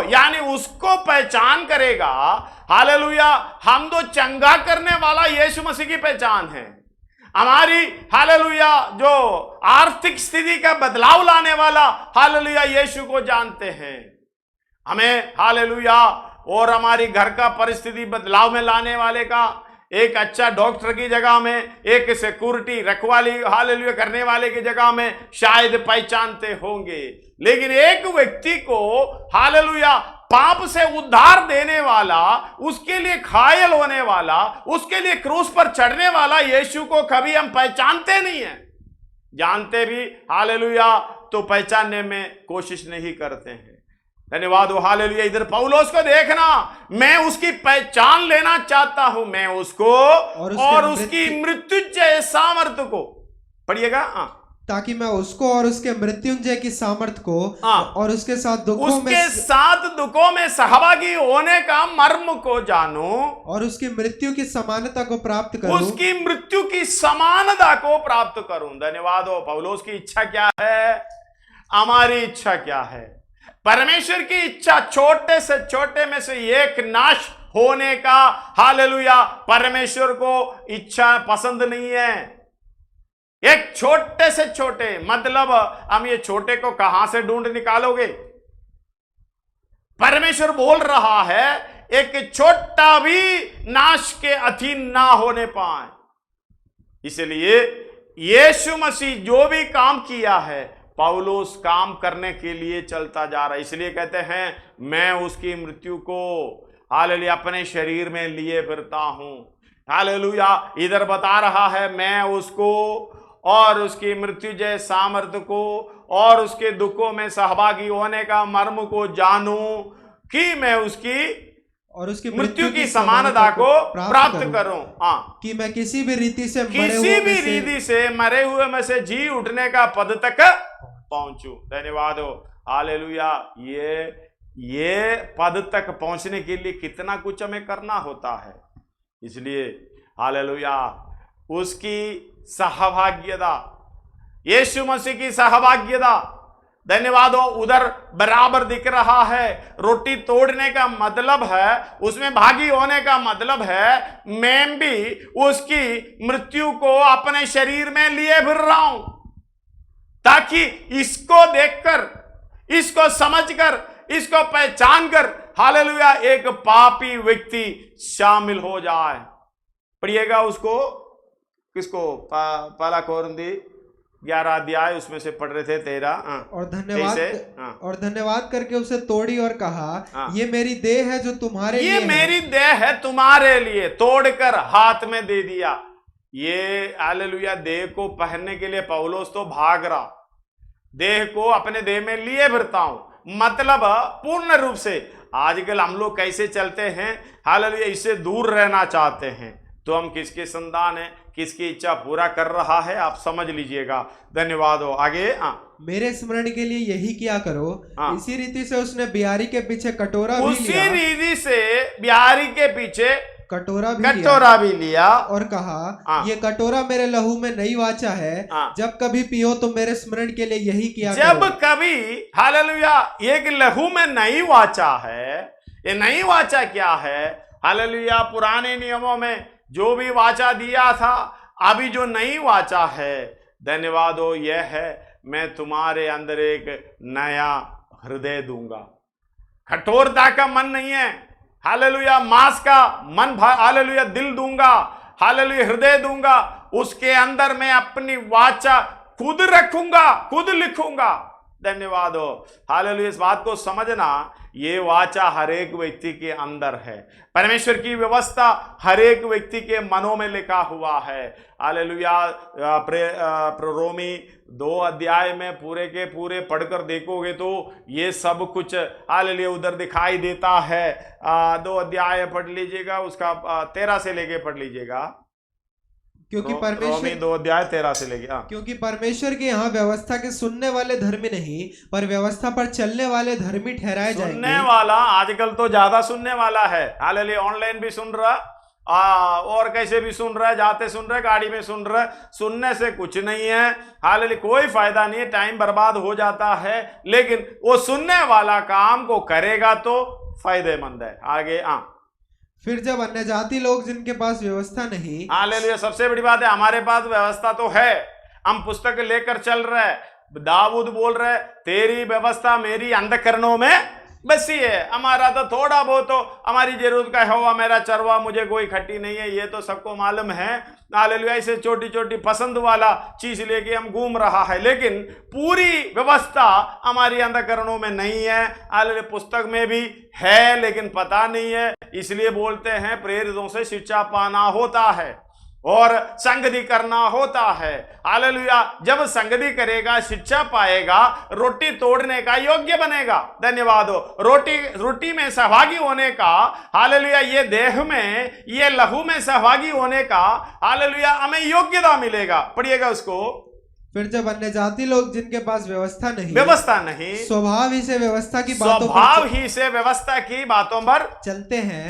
यानी उसको पहचान करेगा। हालेलुया। हम तो चंगा करने वाला यीशु मसीह की पहचान है हमारी। हालेलुया। जो आर्थिक स्थिति का बदलाव लाने वाला, हालेलुया, यीशु को जानते हैं हमें। हालेलुया। और हमारी घर का परिस्थिति बदलाव में लाने वाले का, एक अच्छा डॉक्टर की जगह में, एक सिक्योरिटी रखवाली हालेलुया करने वाले की जगह में शायद पहचानते होंगे। लेकिन एक व्यक्ति को हालेलुया पाप से उद्धार देने वाला, उसके लिए घायल होने वाला, उसके लिए क्रूस पर चढ़ने वाला यीशु को कभी हम पहचानते नहीं है। जानते भी हालेलुया तो पहचानने में कोशिश नहीं करते हैं। धन्यवाद हो। हालेलुया। इधर पौलोस को देखना, मैं उसकी पहचान लेना चाहता हूं, मैं उसको और उसकी मृत्युंजय सामर्थ्य को, पढ़िएगा, ताकि मैं उसको और उसके मृत्युंजय की सामर्थ्य को और उसके साथ दुखों में सहभागी होने का मर्म को जानूं और उसकी मृत्यु की समानता को प्राप्त करूं, उसकी मृत्यु की समानता को प्राप्त करूं। धन्यवाद हो। पौलोस की इच्छा क्या है? हमारी इच्छा क्या है? परमेश्वर की इच्छा छोटे से छोटे में से एक नाश होने का। हालेलुया। परमेश्वर को इच्छा पसंद नहीं है। एक छोटे से छोटे, मतलब हम ये छोटे को कहां से ढूंढ निकालोगे? परमेश्वर बोल रहा है एक छोटा भी नाश के अधीन ना होने पाए। इसलिए यीशु मसीह जो भी काम किया है, पौलोस काम करने के लिए चलता जा रहा है। इसलिए कहते हैं मैं उसकी मृत्यु को हालेलुया अपने शरीर में लिए फिरता हूं। हालेलुया। इधर बता रहा है मैं उसको और उसकी मृत्युजय सामर्थ्य को और उसके दुखों में सहभागी होने का मर्म को जानूं कि मैं उसकी और उसकी मृत्यु की समानता को प्राप्त करूं। हाँ, कि मैं किसी भी रीति से मरे हुए में से जी उठने का पद तक पहुंचू। धन्यवाद हो, हालेलुया। ये पद तक पहुंचने के लिए कितना कुछ हमें करना होता है। इसलिए हालेलुया, उसकी सहभाग्यता, यीशु मसीह की सहभाग्यता, धन्यवाद हो, उधर बराबर दिख रहा है। रोटी तोड़ने का मतलब है, उसमें भागी होने का मतलब है मैं भी उसकी मृत्यु को अपने शरीर में लिए फिर रहा हूं, ताकि इसको देखकर, इसको समझकर, इसको पहचान कर हालेलुया एक पापी व्यक्ति शामिल हो जाए। पढ़िएगा उसको, किसको, पहला कोरिन्थी 11 अध्याय, उसमें से पढ़ रहे थे 13 और धन्यवाद करके उसे तोड़ी और कहा, ये मेरी देह है जो तुम्हारे लिए, ये मेरी देह है तुम्हारे लिए, तोड़कर हाथ में दे दिया। ये हालेलुया, देह को पहनने के लिए पौलुस तो भाग रहा, देह को अपने देह में लिए फिरता हूं, मतलब पूर्ण रूप से। आजकल हम लोग कैसे चलते हैं, हालेलुया, इससे दूर रहना चाहते हैं। तो हम किसके संतान हैं, किसकी इच्छा पूरा कर रहा है, आप समझ लीजिएगा। धन्यवाद हो। आगे, मेरे स्मरण के लिए यही किया करो। इसी रीति से उसने बिहारी के पीछे कटोरा भी लिया, उसी रीति से बिहारी के पीछे कटोरा भी लिया और कहा, ये कटोरा मेरे लहू में नई वाचा है, जब कभी पियो तो मेरे स्मरण के लिए यही किया करो। जब कभी, हालेलुया, एक लहू में नई वाचा है। ये नई वाचा क्या है? हालेलुया, पुराने नियमों में जो भी वाचा दिया था, अभी जो नई वाचा है, धन्यवाद हो, यह है, मैं तुम्हारे अंदर एक नया हृदय दूंगा। कठोरता का मन नहीं है, हालेलुया, मांस का मन, हालेलुया, दिल दूंगा, हालेलुया, हृदय दूंगा। उसके अंदर मैं अपनी वाचा खुद रखूंगा, खुद लिखूंगा। धन्यवाद हो, हालेलुया। इस बात को समझना, ये वाचा हर एक व्यक्ति के अंदर है। परमेश्वर की व्यवस्था हर एक व्यक्ति के मनों में लिखा हुआ है। हालेलुया, रोमी 2 अध्याय में पूरे के पूरे पढ़कर देखोगे तो ये सब कुछ हालेलुया उधर दिखाई देता है। 2 अध्याय पढ़ लीजिएगा, उसका 13 से लेके पढ़ लीजिएगा, क्योंकि परमेश्वर, 2 अध्याय 13 से लेके, क्योंकि परमेश्वर के यहाँ व्यवस्था के सुनने वाले धर्मी नहीं, पर व्यवस्था पर चलने वाले धर्मी ठहराए जाएंगे। सुनने वाला आजकल तो ज्यादा सुनने वाला है, हालेलुया, ऑनलाइन भी सुन रहा, और कैसे भी सुन रहा है, जाते सुन रहे, गाड़ी में सुन रहे। सुनने से कुछ नहीं है, हालेलुया, कोई फायदा नहीं है, टाइम बर्बाद हो जाता है। लेकिन वो सुनने वाला काम को करेगा तो फायदेमंद है। आगे, फिर जब अन्य जाति लोग जिनके पास व्यवस्था नहीं, हालेलुया, सबसे बड़ी बात है, हमारे पास व्यवस्था तो है, हम पुस्तक लेकर चल रहे। दाऊद बोल रहे, तेरी व्यवस्था मेरी अंधकरणों में बसी है। हमारा तो थोड़ा बहुत तो हमारी जरूरत का है, मेरा चरवा, मुझे कोई खट्टी नहीं है, ये तो सबको मालूम है। हालेलुया, ऐसे छोटी छोटी पसंद वाला चीज लेके हम घूम रहा है, लेकिन पूरी व्यवस्था हमारी अंधकरणों में नहीं है। हालेलुया, पुस्तक में भी है लेकिन पता नहीं है, इसलिए बोलते हैं प्रेरितों से शिक्षा पाना होता है और संगति करना होता है। हालेलुया, जब संगति करेगा, शिक्षा पाएगा, रोटी तोड़ने का योग्य बनेगा। धन्यवाद हो, रोटी में सहभागी होने का, हालेलुया, ये देह में, ये लहू में सहभागी होने का, हालेलुया, हमें योग्यता मिलेगा। पढ़िएगा उसको। फिर जब अन्य जाति लोग जिनके पास व्यवस्था नहीं, स्वभाव ही से व्यवस्था की बातों पर चलते हैं।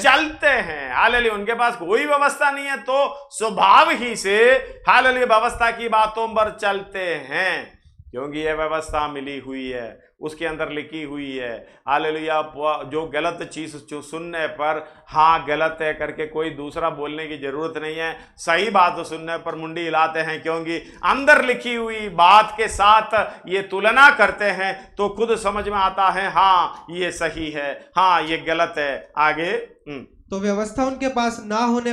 हालेलुया, उनके पास कोई व्यवस्था नहीं है तो स्वभाव ही से हालेलुया व्यवस्था की बातों पर चलते हैं, क्योंकि यह व्यवस्था मिली हुई है, उसके अंदर लिखी हुई है। हालेलुया, जो गलत चीज सुनने पर हाँ गलत है करके कोई दूसरा बोलने की जरूरत नहीं है। सही बात सुनने पर मुंडी हिलाते हैं, क्योंकि अंदर लिखी हुई बात के साथ ये तुलना करते हैं तो खुद समझ में आता है, हाँ ये सही है, हाँ ये गलत है। आगे, तो व्यवस्था उनके पास ना होने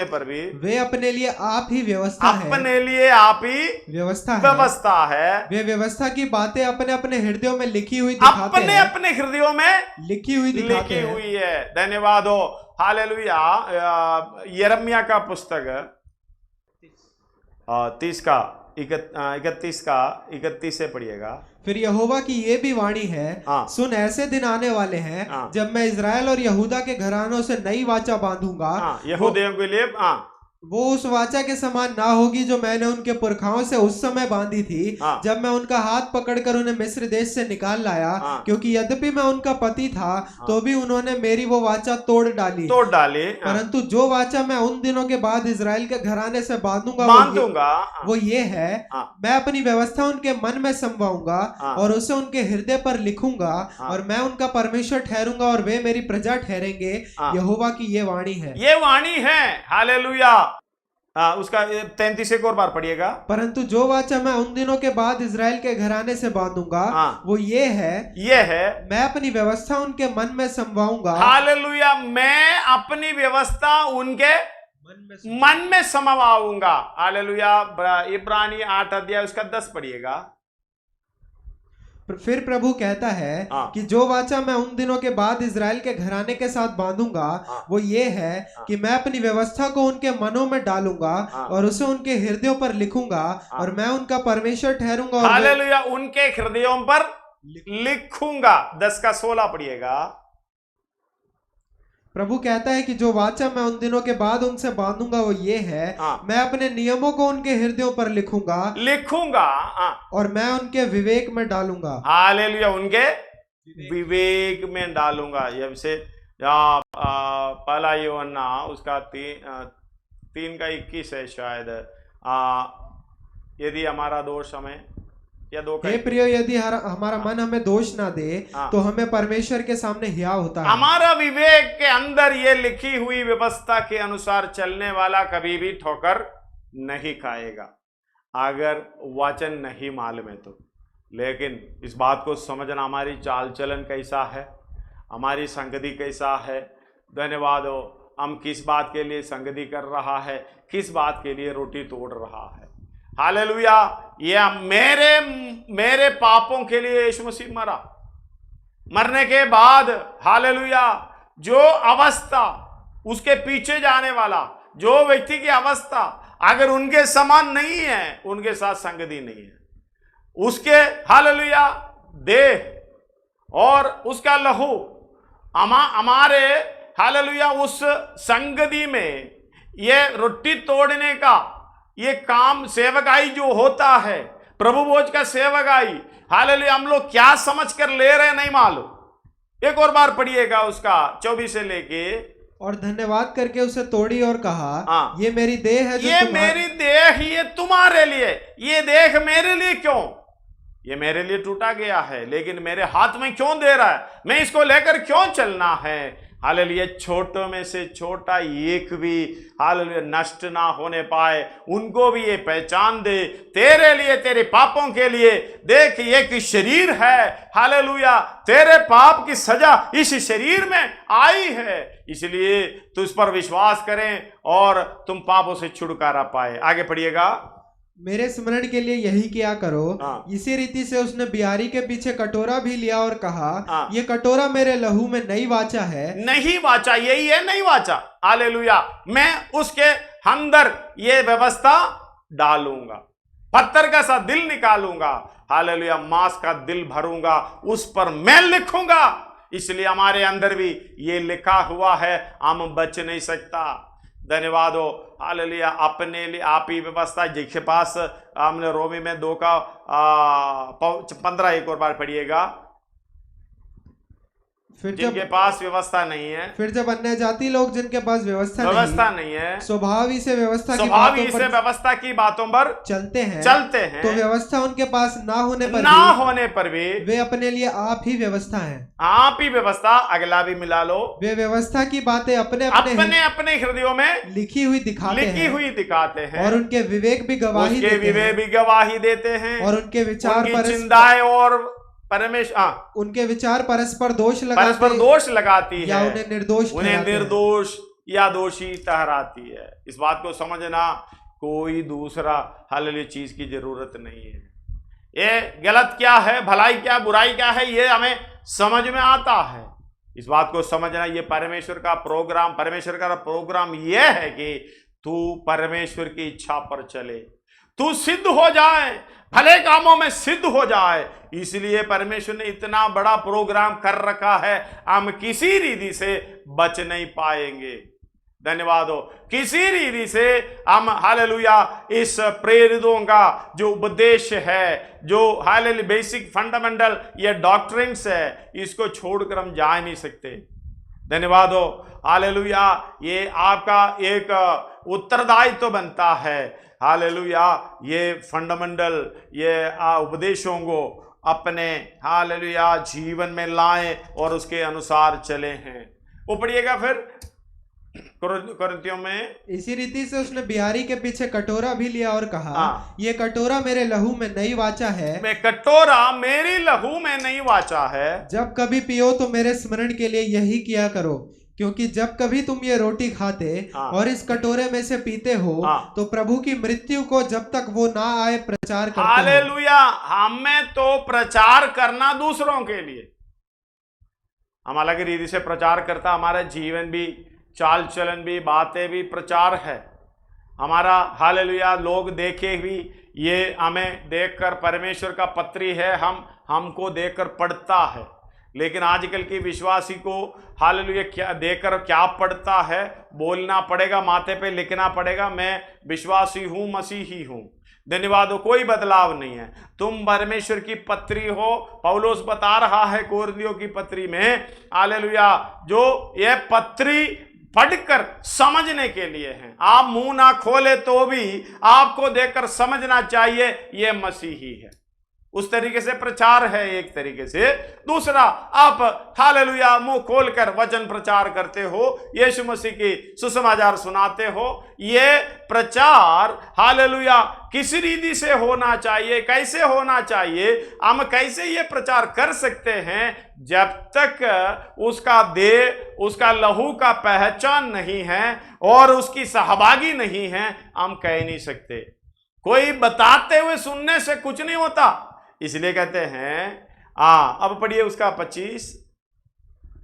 पर भी, वे अपने लिए आप ही व्यवस्था है, अपने लिए आप ही व्यवस्था है। वे व्यवस्था की बातें अपने अपने हृदयों में लिखी हुई दिखाते हैं, अपने हृदयों में लिखी हुई है। धन्यवाद हो, हालेलुया। यिर्मयाह का पुस्तक 30 का 31 से पढ़िएगा। फिर यहोवा की ये भी वाणी है, सुन ऐसे दिन आने वाले हैं जब मैं इजराइल और यहूदा के घरानों से नई वाचा बांधूंगा। यहूदियों के लिए वो उस वाचा के समान ना होगी जो मैंने उनके पुरखाओं से उस समय बांधी थी, जब मैं उनका हाथ पकड़कर उन्हें मिस्र देश से निकाल लाया। क्योंकि यद्यपि मैं उनका पति था तो भी उन्होंने मेरी वो वाचा तोड़ डाली। परंतु जो वाचा मैं उन दिनों के बाद इजराइल के घराने से बांधूंगा वो ये है, मैं अपनी व्यवस्था उनके मन में समवाऊंगा और उसे उनके हृदय पर लिखूंगा, और मैं उनका परमेश्वर ठहरूंगा और वे मेरी प्रजा ठहरेंगे। यहोवा की ये वाणी है। ये वाणी है। हालेलुया। उसका 33 एक और बार पढ़िएगा। परंतु जो वाचा मैं उन दिनों के बाद इजराइल के घराने से बांधूंगा वो ये है, मैं अपनी व्यवस्था उनके मन में समवाऊंगा। हालेलुया। मैं अपनी व्यवस्था उनके मन में समवाऊंगा। हालेलुया। इब्रानी 8 अध्याय उसका 10 पढ़िएगा। फिर प्रभु कहता है कि जो वाचा मैं उन दिनों के बाद इजराइल के घराने के साथ बांधूंगा वो ये है कि मैं अपनी व्यवस्था को उनके मनों में डालूंगा और उसे उनके हृदयों पर लिखूंगा, और मैं उनका परमेश्वर ठहरूंगा। हालेलुया। उनके हृदयों पर लिखूंगा। 10 का 16 पढ़िएगा। प्रभु कहता है कि जो वाचा मैं उन दिनों के बाद उनसे बांधूंगा वो ये है, मैं अपने नियमों को उनके हृदयों पर लिखूंगा और मैं उनके विवेक में डालूंगा। हालेलुया। उनके विवेक में डालूंगा। ये से पहला यूहन्ना उसका 3 का 21 है शायद। यदि हमारा दोष हमें हे प्रियो, यदि हमारा मन हमें दोष ना दे तो हमें परमेश्वर के सामने हियाव होता है। हमारा विवेक के अंदर ये लिखी हुई व्यवस्था के अनुसार चलने वाला कभी भी ठोकर नहीं खाएगा, अगर वचन नहीं मालूम है तो। लेकिन इस बात को समझना, हमारी चाल चलन कैसा है, हमारी संगति कैसा है। धन्यवाद हो। हम किस बात के लिए संगति कर रहा है, किस बात के लिए रोटी तोड़ रहा है। हालेलुया। ये मेरे पापों के लिए यीशु मसीह मरा। मरने के बाद हालेलुया जो अवस्था उसके पीछे जाने वाला जो व्यक्ति की अवस्था अगर उनके समान नहीं है, उनके साथ संगति नहीं है, उसके हालेलुया देह और उसका लहू हमारे हालेलुया उस संगति में ये रोटी तोड़ने का ये काम सेवकाई जो होता है, प्रभु भोज का सेवकाई, हालेलुया हम लोग क्या समझ कर ले रहे नहीं मालूम। एक और बार पढ़िएगा उसका 24 से लेके। और धन्यवाद करके उसे तोड़ी और कहा, ये मेरी देह है, ये मेरी देह, ये तुम्हारे लिए। ये देह मेरे लिए क्यों? ये मेरे लिए टूटा गया है, लेकिन मेरे हाथ में क्यों दे रहा है? मैं इसको लेकर क्यों चलना है? हालेलुया। छोटों में से छोटा एक भी हालेलुया नष्ट ना होने पाए, उनको भी ये पहचान दे। तेरे लिए, तेरे पापों के लिए देख, एक शरीर है हालेलुया, तेरे पाप की सजा इस शरीर में आई है, इसलिए तुझ पर विश्वास करें और तुम पापों से छुटकारा पाए। आगे पढ़िएगा। मेरे स्मरण के लिए यही किया करो। इसी रीति से उसने बियारी के पीछे कटोरा भी लिया और कहा, ये कटोरा मेरे लहू में नई वाचा है। नई वाचा, यही है नई वाचा। हालेलुया। मैं उसके अंदर ये व्यवस्था डालूंगा, पत्थर का सा दिल निकालूंगा, हालेलुया मांस का दिल भरूंगा, उस पर मैं लिखूंगा। इसलिए हमारे अंदर भी ये लिखा हुआ है, हम बच नहीं सकता। धन्यवाद हो। हालेलुया। अपने लिए आप ही व्यवस्था जिसके पास हमने रोमी में 2 का 15 एक और बार पढ़िएगा। जिनके पास व्यवस्था नहीं है, फिर जब अन्य जाति लोग जिनके पास व्यवस्था नहीं है, स्वभाव ही से व्यवस्था की बातों पर चलते हैं तो व्यवस्था उनके पास ना होने पर भी वे अपने लिए आप ही व्यवस्था हैं। आप ही व्यवस्था, अगला भी मिला लो, वे व्यवस्था की बातें अपने हृदयों में लिखी हुई दिखाते हैं और उनके विवेक भी गवाही देते हैं और उनके विचार चिंताएं और परमेश्वर उनके विचार परस्पर दोष लगाती है या उन्हें निर्दोष या दोषी ठहराती है। इस बात को समझना, कोई दूसरा हालेलुया चीज की जरूरत नहीं है। ये गलत क्या है, भलाई क्या, बुराई क्या है, ये हमें समझ में आता है। इस बात को समझना, ये परमेश्वर का प्रोग्राम ये है कि तू परमेश्वर की इच्छा पर चले, तू सिद्ध हो जाए, भले कामों में सिद्ध हो जाए। इसलिए परमेश्वर ने इतना बड़ा प्रोग्राम कर रखा है, हम किसी रीति से बच नहीं पाएंगे। धन्यवाद हो। किसी रीति से हम हालेलुया इस प्रेरितों का जो उपदेश है, जो हालेलुया बेसिक फंडामेंटल ये डॉक्ट्रिन्स है, इसको छोड़कर हम जा नहीं सकते। धन्यवाद हो। हालेलुया, ये आपका एक उत्तरदायित्व तो बनता है। हालेलुया, ये फंडामेंटल ये उपदेशों को अपने हालेलुया जीवन में लाएं और उसके अनुसार चले हैं। वो पढ़िएगा फिर कुरिन्थियों में। इसी रीति से उसने बिहारी के पीछे कटोरा भी लिया और कहा, ये कटोरा मेरे लहू में नई वाचा है। मैं कटोरा मेरी लहू में नई वाचा है। जब कभी पियो तो मेरे स्मरण के लिए यही किया करो, क्योंकि जब कभी तुम ये रोटी खाते और इस कटोरे में से पीते हो तो प्रभु की मृत्यु को जब तक वो ना आए प्रचार करते हो। हालेलुया। हमें तो प्रचार करना दूसरों के लिए, हम अलग रीति से प्रचार करता, हमारा जीवन भी, चाल चलन भी, बातें भी प्रचार है हमारा। हालेलुया, लोग देखे भी, ये हमें देखकर परमेश्वर का पत्री है, हमको देखकर पढ़ता है। लेकिन आजकल की विश्वासी को हालेलुया क्या देखकर क्या पढ़ता है, बोलना पड़ेगा, माथे पे लिखना पड़ेगा, मैं विश्वासी हूं, मसीही हूं। धन्यवाद हो। कोई बदलाव नहीं है। तुम परमेश्वर की पत्री हो। पौलुस बता रहा है कोरिन्थियों की पत्री में, हालेलुया, जो ये पत्री पढ़कर समझने के लिए है। आप मुंह ना खोले तो भी आपको देखकर समझना चाहिए ये मसीही है। उस तरीके से प्रचार है एक तरीके से। दूसरा, आप हालेलुया मुंह खोलकर वचन प्रचार करते हो, यीशु मसीह की सुसमाचार सुनाते हो। ये प्रचार हालेलुया किस रीति से होना चाहिए, कैसे होना चाहिए, हम कैसे ये प्रचार कर सकते हैं? जब तक उसका देह, उसका लहू का पहचान नहीं है और उसकी सहभागी नहीं है, हम कह नहीं सकते। कोई बताते हुए सुनने से कुछ नहीं होता। इसलिए कहते हैं अब पढ़िए उसका 25।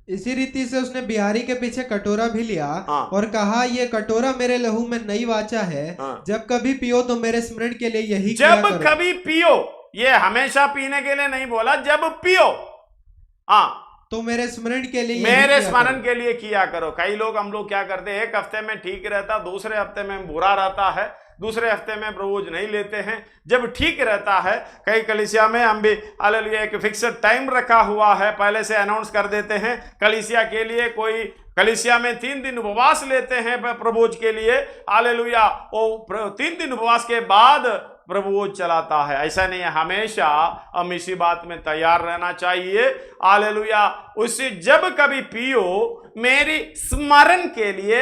इसी रीति से उसने बिहारी के पीछे कटोरा भी लिया और कहा, ये कटोरा मेरे लहू में नई वाचा है। जब कभी पियो तो मेरे स्मरण के लिए यही किया करो। जब कभी पियो, ये हमेशा पीने के लिए नहीं बोला, जब पियो तो मेरे स्मरण के लिए, मेरे स्मरण के लिए किया करो। कई लोग, हम लोग क्या करते हैं, एक हफ्ते में ठीक रहता, दूसरे हफ्ते में बुरा रहता है, दूसरे हफ्ते में प्रभु नहीं लेते हैं। जब ठीक रहता है, कई कलीसिया में हम भी हालेलुया एक फिक्स्ड टाइम रखा हुआ है, पहले से अनाउंस कर देते हैं कलीसिया के लिए। कोई कलीसिया में 3 दिन उपवास लेते हैं प्रभु के लिए, हालेलुया, वो 3 दिन उपवास के बाद प्रभु चलाता है। ऐसा नहीं है, हमेशा हम इसी बात में तैयार रहना चाहिए। हालेलुया, उससे जब कभी पियो मेरी स्मरण के लिए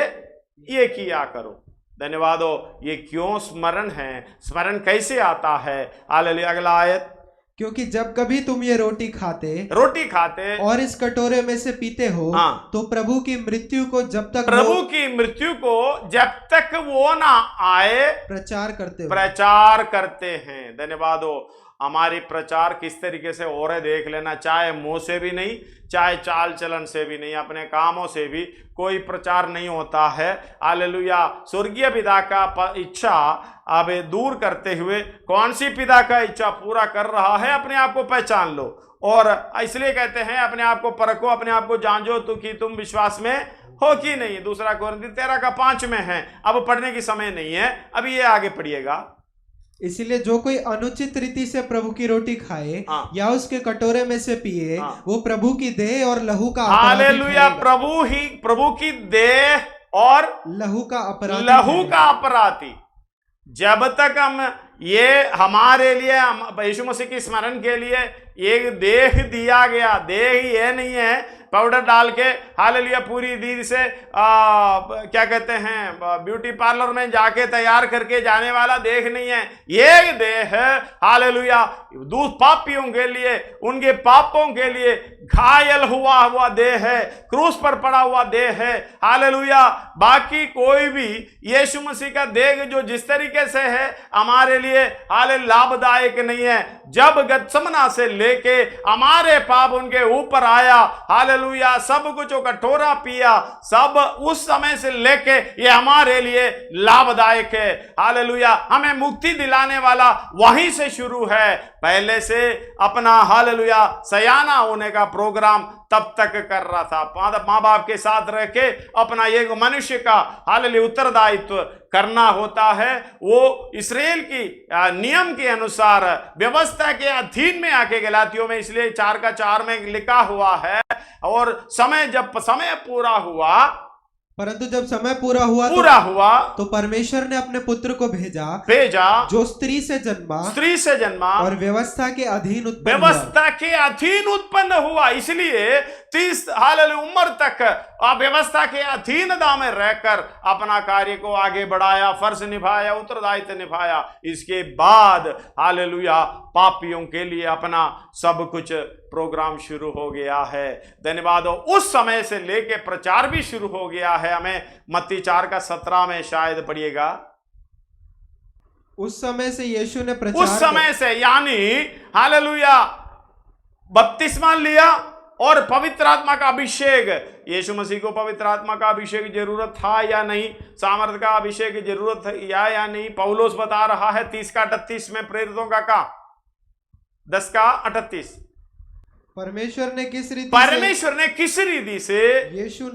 ये किया करो। धन्यवाद हो। ये क्यों स्मरण है, स्मरण कैसे आता है? हालेलुया, अगला आयत। क्योंकि जब कभी तुम ये रोटी खाते और इस कटोरे में से पीते हो तो प्रभु की मृत्यु को जब तक वो ना आए प्रचार करते हैं। धन्यवाद हो। हमारी प्रचार किस तरीके से हो रहे देख लेना, चाहे मुंह से भी नहीं, चाहे चाल चलन से भी नहीं, अपने कामों से भी कोई प्रचार नहीं होता है। हालेलुया, स्वर्गीय पिता का इच्छा अब दूर करते हुए कौन सी पिता का इच्छा पूरा कर रहा है, अपने आप को पहचान लो। और इसलिए कहते हैं अपने आप को परखो, अपने आप को जांचो तो कि तुम विश्वास में हो कि नहीं। दूसरा कोरिन्थियों 13:5 में है। अब पढ़ने की समय नहीं है, अभी ये आगे पढ़िएगा। इसीलिए जो कोई अनुचित रीति से प्रभु की रोटी खाए या उसके कटोरे में से पिए, वो प्रभु की देह और लहू का हालेलुया, प्रभु की देह और लहू का अपराधी। जब तक हम ये हमारे लिए, यीशु मसीह की स्मरण के लिए एक देह दिया गया, देह ये नहीं है पाउडर डाल के हालेलुया पूरी दीद से क्या कहते हैं ब्यूटी पार्लर में जाके तैयार करके जाने वाला देह नहीं है। ये देह हालेलुया दूध पापियों के लिए, उनके पापों के लिए घायल हुआ देह है, क्रूस पर पड़ा हुआ देह है। हालेलुया, बाकी कोई भी यीशु मसीह का देह जो जिस तरीके से है हमारे लिए हालेलुया लाभदायक नहीं है। जब गत्समना से लेके हमारे पाप उनके ऊपर आया, हालेलुया हालेलुया सब कुछ वो कटोरा पिया, सब उस समय से लेके ये हमारे लिए लाभदायक है। हालेलुया हमें मुक्ति दिलाने वाला वहीं से शुरू है। पहले से अपना हालेलुया सयाना होने का प्रोग्राम तब तक कर रहा था। माँ बाप के साथ रह के अपना एक मनुष्य का हालेलुया उत्तरदायित्व करना होता है। वो इस्राएल की नियम के अनुसार व्यवस्था के अधीन में आके गलातियों में, इसलिए 4:4 में लिखा हुआ है, और जब समय पूरा हुआ, परंतु जब समय पूरा हुआ तो परमेश्वर ने अपने पुत्र को भेजा जो स्त्री से जन्मा और व्यवस्था के अधीन उत्पन्न हुआ। इसलिए 30 उम्र तक व्यवस्था के अधीनता में रहकर अपना कार्य को आगे बढ़ाया, फर्ज निभाया, उत्तरदायित्व निभाया। इसके बाद हालेलुया पापियों के लिए अपना सब कुछ प्रोग्राम शुरू हो गया है। धन्यवाद हो। उस समय से लेके प्रचार भी शुरू हो गया है। हमें मत्ती 4:17 में शायद पढ़िएगा। उस समय से यीशु ने प्रचार, उस समय से यानी हालेलुया बपतिस्मा लिया और पवित्र आत्मा का अभिषेक। यीशु मसीह को पवित्र आत्मा का अभिषेक की जरूरत था या नहीं, सामर्थ का अभिषेक की जरूरत या नहीं? पौलुस बता रहा है 30:38 में, प्रेरितों का 10:38। परमेश्वर ने किस रीति से यीशु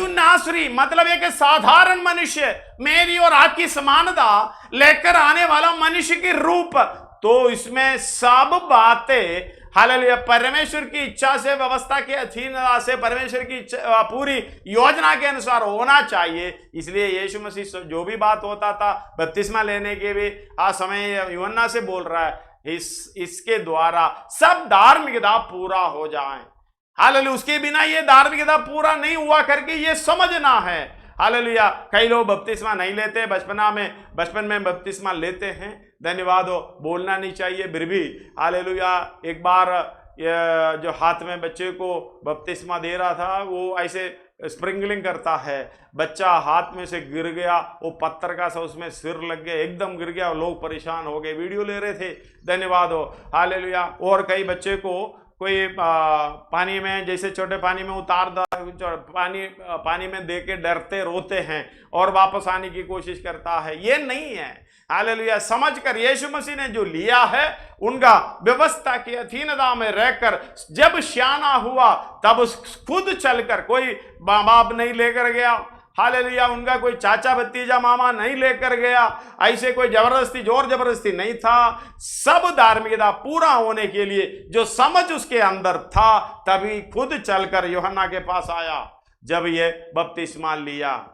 नासरी मतलब एक साधारण मनुष्य, मेरी और आपकी समानता लेकर आने वाला मनुष्य की रूप। तो इसमें सब बातें हालेलुया परमेश्वर की इच्छा से, व्यवस्था के अधीनता से, परमेश्वर की पूरी योजना के अनुसार होना चाहिए। इसलिए यीशु मसीह जो भी बात होता था बपतिस्मा लेने के भी समय यूहन्ना से बोल रहा है, इसके द्वारा सब धार्मिकता पूरा हो जाए। हालेलुया उसके बिना ये धार्मिकता पूरा नहीं हुआ करके ये समझना है। हालेलुया कई लोग बपतिस्मा नहीं लेते, बचपन में बपतिस्मा लेते हैं। धन्यवाद हो। बोलना नहीं चाहिए फिर भी। हालेलुया एक बार जो हाथ में बच्चे को बपतिस्मा दे रहा था, वो ऐसे स्प्रिंकलिंग करता है, बच्चा हाथ में से गिर गया, वो पत्थर का सा उसमें सिर लग गया, एकदम गिर गया, लोग परेशान हो गए, वीडियो ले रहे थे। धन्यवाद हो। हालेलुया। और कई बच्चे को कोई पानी में, जैसे छोटे पानी में पानी में दे के डरते रोते हैं और वापस आने की कोशिश करता है। ये नहीं है। हालेलुया समझकर यीशु मसीह ने जो लिया है, उनका व्यवस्था की अधीनता में रहकर जब सियाना हुआ तब खुद चलकर, कोई माँ बाप नहीं लेकर गया। हालेलुया उनका कोई चाचा भतीजा मामा नहीं लेकर गया, ऐसे कोई जबरदस्ती जोर जबरदस्ती नहीं था। सब धार्मिकता पूरा होने के लिए जो समझ उसके अंदर था, तभी खुद चलकर यूहन्ना के पास आया जब ये बपतिस्मा लिया।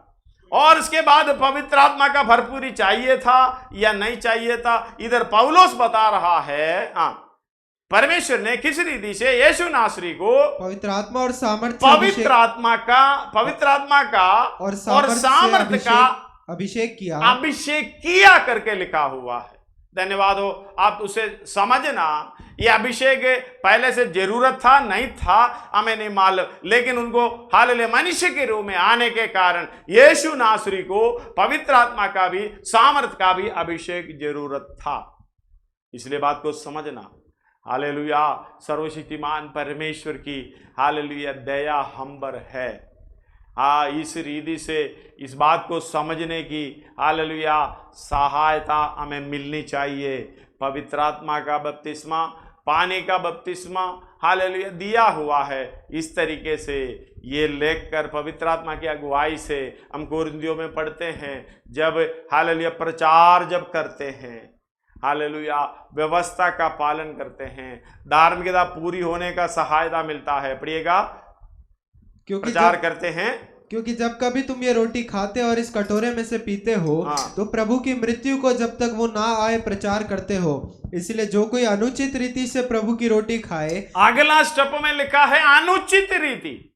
और इसके बाद पवित्र आत्मा का भरपूरी चाहिए था या नहीं चाहिए था, इधर पौलुस बता रहा है। परमेश्वर ने किस रीति से यीशु नासरी को पवित्र आत्मा और सामर्थ पवित्र आत्मा का और सामर्थ का अभिषेक किया करके लिखा हुआ है। धन्यवाद हो। आप उसे समझना, ये अभिषेक पहले से जरूरत था नहीं था हमें नहीं मालूम, लेकिन उनको हालेलुया मनुष्य के रूप में आने के कारण यीशु नासरी को पवित्र आत्मा का भी सामर्थ का भी अभिषेक जरूरत था। इसलिए बात को समझना। हालेलुया सर्वशक्तिमान परमेश्वर की हालेलुया दया हमबर है। इस रीति से इस बात को समझने की हालेलुया सहायता हमें मिलनी चाहिए। पवित्र आत्मा का बपतिस्मा, पानी का बपतिस्मा हालेलुया दिया हुआ है। इस तरीके से ये लेकर पवित्र आत्मा की अगुवाई से हम कोरिन्थियों में पढ़ते हैं, जब हालेलुया प्रचार जब करते हैं, हालेलुया व्यवस्था का पालन करते हैं, धार्मिकता पूरी होने का सहायता मिलता है। पढ़िएगा, प्रचार करते हैं, क्योंकि जब कभी तुम ये रोटी खाते और इस कटोरे में से पीते हो तो प्रभु की मृत्यु को जब तक वो ना आए प्रचार करते हो। इसलिए जो कोई अनुचित रीति से प्रभु की रोटी खाए, अगला स्टेप में लिखा है अनुचित रीति।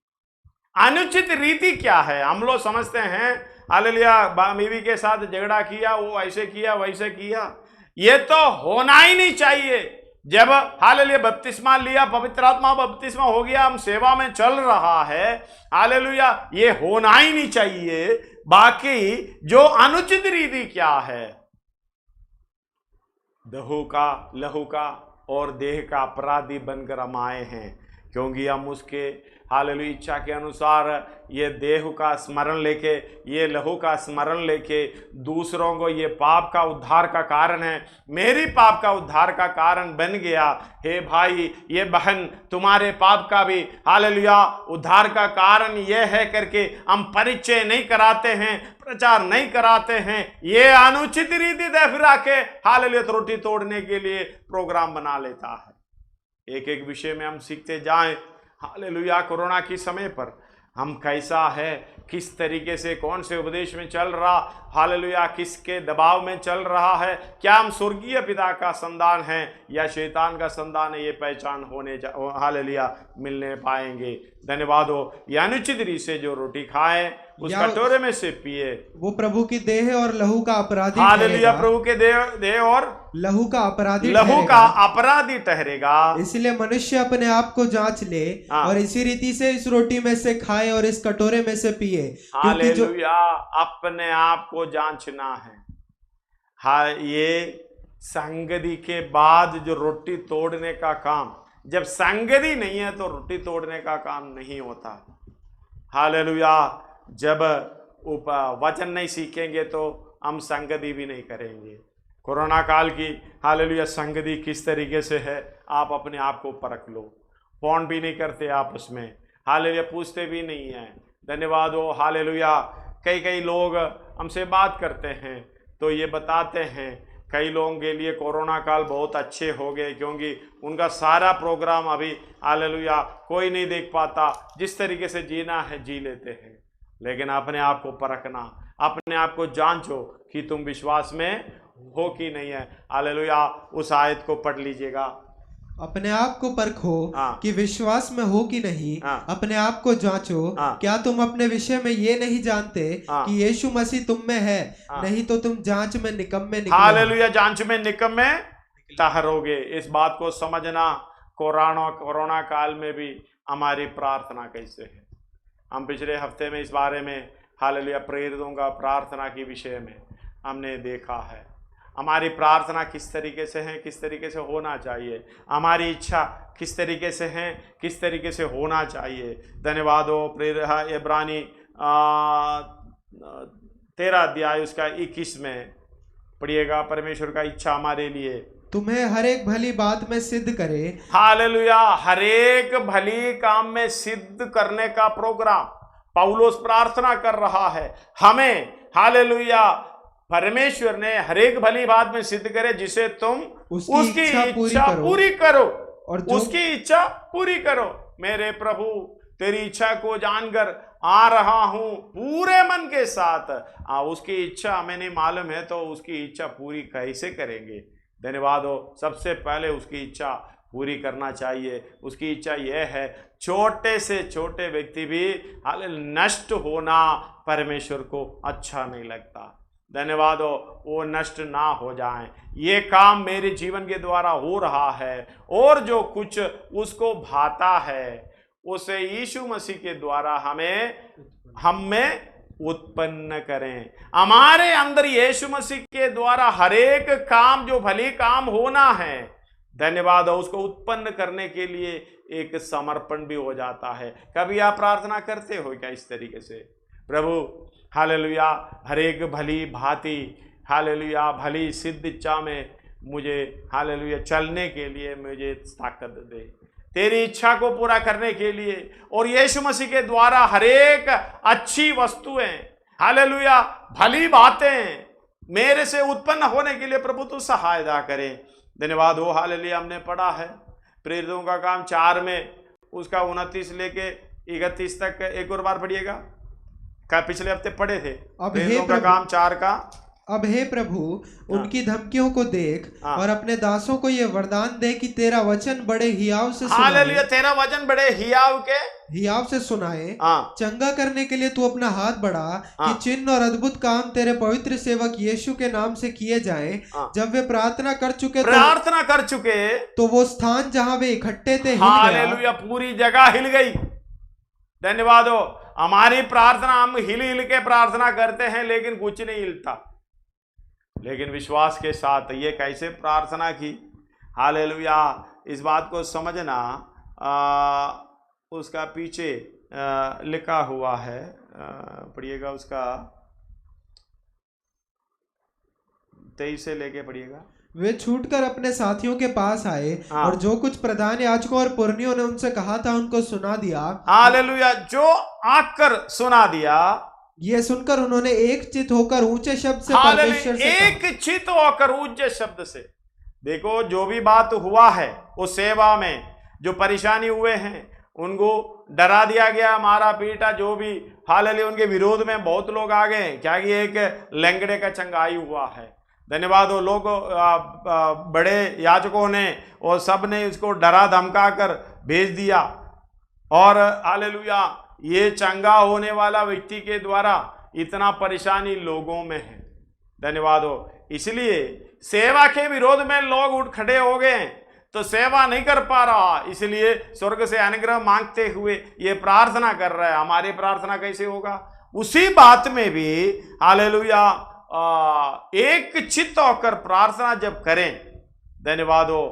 अनुचित रीति क्या है? हम लोग समझते हैं हालेलुया बीवी के साथ झगड़ा किया, वो ऐसे किया वैसे किया, ये तो होना ही नहीं चाहिए। जब हालेलुया बपतिस्मा लिया, पवित्र आत्मा बपतिस्मा हो गया, हम सेवा में चल रहा है, हालेलुया ये होना ही नहीं चाहिए। बाकी जो अनुचित रीति क्या है, लहू का और देह का अपराधी बनकर हम आए हैं, क्योंकि हम उसके हालेलुया इच्छा के अनुसार ये देह का स्मरण लेके, ये लहू का स्मरण लेके दूसरों को ये पाप का उद्धार का कारण है, मेरी पाप का उद्धार का कारण बन गया। हे भाई, ये बहन, तुम्हारे पाप का भी हालेलुया उद्धार का कारण ये है करके हम परिचय नहीं कराते हैं, प्रचार नहीं कराते हैं। ये अनुचित रीति फिरा के हालेलुया त्रुटि तोड़ने के लिए प्रोग्राम बना लेता है। एक एक विषय में हम सीखते जाएं। हालेलुया, कोरोना के समय पर हम कैसा है, किस तरीके से, कौन से उपदेश में चल रहा, हालेलुया, किसके दबाव में चल रहा है, क्या हम स्वर्गीय पिता का संतान है या शैतान का संतान है, ये पहचान होने हालेलुया मिलने पाएंगे। धन्यवाद हो। ये अनुचित रीति से जो रोटी खाए उस कटोरे में से पिए, वो प्रभु की देह और लहू का अपराधी हालेलुया, प्रभु के देह और लहू का अपराधी ठहरेगा। इसलिए मनुष्य अपने आप को जांच ले और इसी रीति से इस रोटी में से खाए और इस कटोरे में से पिए। हालेलुया, अपने आप को जांचना है। हाँ, ये संगति के बाद जो रोटी तोड़ने का काम, जब संगति नहीं है तो रोटी तोड़ने का काम नहीं होता। हालेलुया, जब वचन नहीं सीखेंगे तो हम संगति भी नहीं करेंगे। कोरोना काल की हालेलुया संगति किस तरीके से है, आप अपने आप को परख लो। फोन भी नहीं करते आपस में, हालेलुया पूछते भी नहीं हैं। धन्यवाद हो। हालेलुया, कई लोग हमसे बात करते हैं तो ये बताते हैं कई लोगों के लिए कोरोना काल बहुत अच्छे हो गए, क्योंकि उनका सारा प्रोग्राम अभी हालेलुया कोई नहीं देख पाता। जिस तरीके से जीना है जी लेते हैं, लेकिन अपने आप को परखना, अपने आप को जांचो कि तुम विश्वास में हो कि नहीं है। हालेलुया, उस आयत को पढ़ लीजिएगा। अपने आप को परखो कि विश्वास में हो कि नहीं, अपने आप को जांचो। क्या तुम अपने विषय में ये नहीं जानते कि यीशु मसीह तुम में है, नहीं तो तुम जांच में निकम्मे निकलोगे। हालेलुया, जांच में निकम्मे ठहरोगे। इस बात को समझना। कोरोना काल में भी हमारी प्रार्थना कैसे है। हम पिछले हफ्ते में इस बारे में हालेलुया प्रेरितों का प्रार्थना के विषय में हमने देखा है। हमारी प्रार्थना किस तरीके से है, किस तरीके से होना चाहिए, हमारी इच्छा किस तरीके से है, किस तरीके से होना चाहिए। धन्यवाद हो। प्रेरित इब्रानी 13 अध्याय उसका 21 में पढ़िएगा। परमेश्वर का इच्छा हमारे लिए तुम्हें हर एक भली बात में सिद्ध करे। हालेलुया, हर एक भली काम में सिद्ध करने का प्रोग्राम पौलुस प्रार्थना कर रहा है हमें। हालेलुया, परमेश्वर ने हर एक भली बात में सिद्ध करे जिसे तुम उसकी इच्छा पूरी करो और उसकी इच्छा पूरी करो। मेरे प्रभु, तेरी इच्छा को जानकर आ रहा हूं पूरे मन के साथ। उसकी इच्छा हमें नहीं मालूम है तो उसकी इच्छा पूरी कैसे करेंगे। धन्यवाद हो। सबसे पहले उसकी इच्छा पूरी करना चाहिए। उसकी इच्छा यह है, छोटे से छोटे व्यक्ति भी नष्ट होना परमेश्वर को अच्छा नहीं लगता। धन्यवाद हो, वो नष्ट ना हो जाएं। ये काम मेरे जीवन के द्वारा हो रहा है और जो कुछ उसको भाता है उसे यीशु मसीह के द्वारा हम में उत्पन्न करें। हमारे अंदर यीशु मसीह के द्वारा हर एक काम जो भली काम होना है, धन्यवाद हो, उसको उत्पन्न करने के लिए एक समर्पण भी हो जाता है। कभी आप प्रार्थना करते हो क्या इस तरीके से, प्रभु हालेलुया हर एक भली भांति हालेलुया भली सिद्ध इच्छा में मुझे हालेलुया चलने के लिए मुझे ताकत दे, तेरी इच्छा को पूरा करने के लिए, और यीशु मसीह के द्वारा हर एक अच्छी वस्तुएं हालेलुया भली बातें मेरे से उत्पन्न होने के लिए प्रभु तू सहायता करें। धन्यवाद हो। हालेलुया, हमने पढ़ा है प्रेरितों का काम 4 में उसका 29 लेके 31 तक। एक और बार पढ़िएगा, पिछले हफ्ते पढ़े थे प्रेरितों का काम 4 का। अब हे प्रभु, उनकी धमकियों को देख और अपने दासों को ये वरदान दे कि तेरा वचन बड़े हियाव से हालेलुया, तेरा वचन बड़े हियाव से सुनाए। चंगा करने के लिए तू अपना हाथ बढ़ा कि चिन्ह और अद्भुत काम तेरे पवित्र सेवक यीशु के नाम से किए जाएं। जब वे प्रार्थना कर चुके तो वो स्थान जहां वे इकट्ठे थे हालेलुया पूरी जगह हिल गई। धन्यवाद हो। हमारी प्रार्थना हम हिल के प्रार्थना करते हैं लेकिन कुछ नहीं हिलता। लेकिन विश्वास के साथ ये कैसे प्रार्थना की, हालेलुया, इस बात को समझना। उसका पीछे लिखा हुआ है, पढ़िएगा उसका 23 से लेके पढ़िएगा। वे छूटकर अपने साथियों के पास आए और जो कुछ प्रधान याजकों और पुरनियों ने उनसे कहा था उनको सुना दिया। हालेलुया, जो आकर सुना दिया। ये सुनकर उन्होंने एक चित होकर ऊंचे शब्द से परमेश्वर से एक चित होकर ऊंचे शब्द से, देखो जो भी बात हुआ है उस सेवा में, जो परेशानी हुए हैं उनको डरा दिया गया, मारा पीटा, जो भी हालेलुया, उनके विरोध में बहुत लोग आ गए, क्या कि एक लंगड़े का चंगाई हुआ है। धन्यवाद हो लोग, बड़े याजकों ने और सब ने उसको डरा धमका कर भेज दिया, और हालेलुया ये चंगा होने वाला व्यक्ति के द्वारा इतना परेशानी लोगों में है। धन्यवाद हो, इसलिए सेवा के विरोध में लोग उठ खड़े हो गए, तो सेवा नहीं कर पा रहा, इसलिए स्वर्ग से अनुग्रह मांगते हुए ये प्रार्थना कर रहा है। हमारी प्रार्थना कैसे होगा? उसी बात में भी हालेलुया एक चित्त होकर प्रार्थना जब करें, धन्यवाद हो,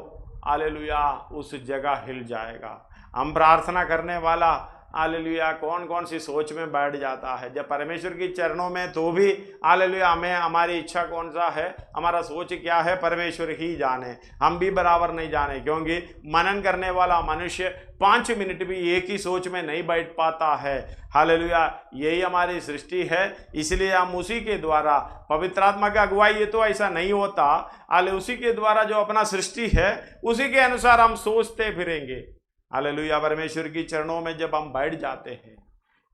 हालेलुया उस जगह हिल जाएगा। हम प्रार्थना करने वाला हालेलुया कौन कौन सी सोच में बैठ जाता है जब परमेश्वर की चरणों में, तो भी हालेलुया हमें हमारी इच्छा कौन सा है, हमारा सोच क्या है, परमेश्वर ही जाने, हम भी बराबर नहीं जाने, क्योंकि मनन करने वाला मनुष्य 5 मिनट भी एक ही सोच में नहीं बैठ पाता है। हालेलुया यही हमारी सृष्टि है, इसलिए हम उसी के द्वारा, पवित्र आत्मा की अगुवाई ये तो ऐसा नहीं होता, हाले उसी के द्वारा जो अपना सृष्टि है उसी के अनुसार हम सोचते फिरेंगे। हालेलुया परमेश्वर की चरणों में जब हम बैठ जाते हैं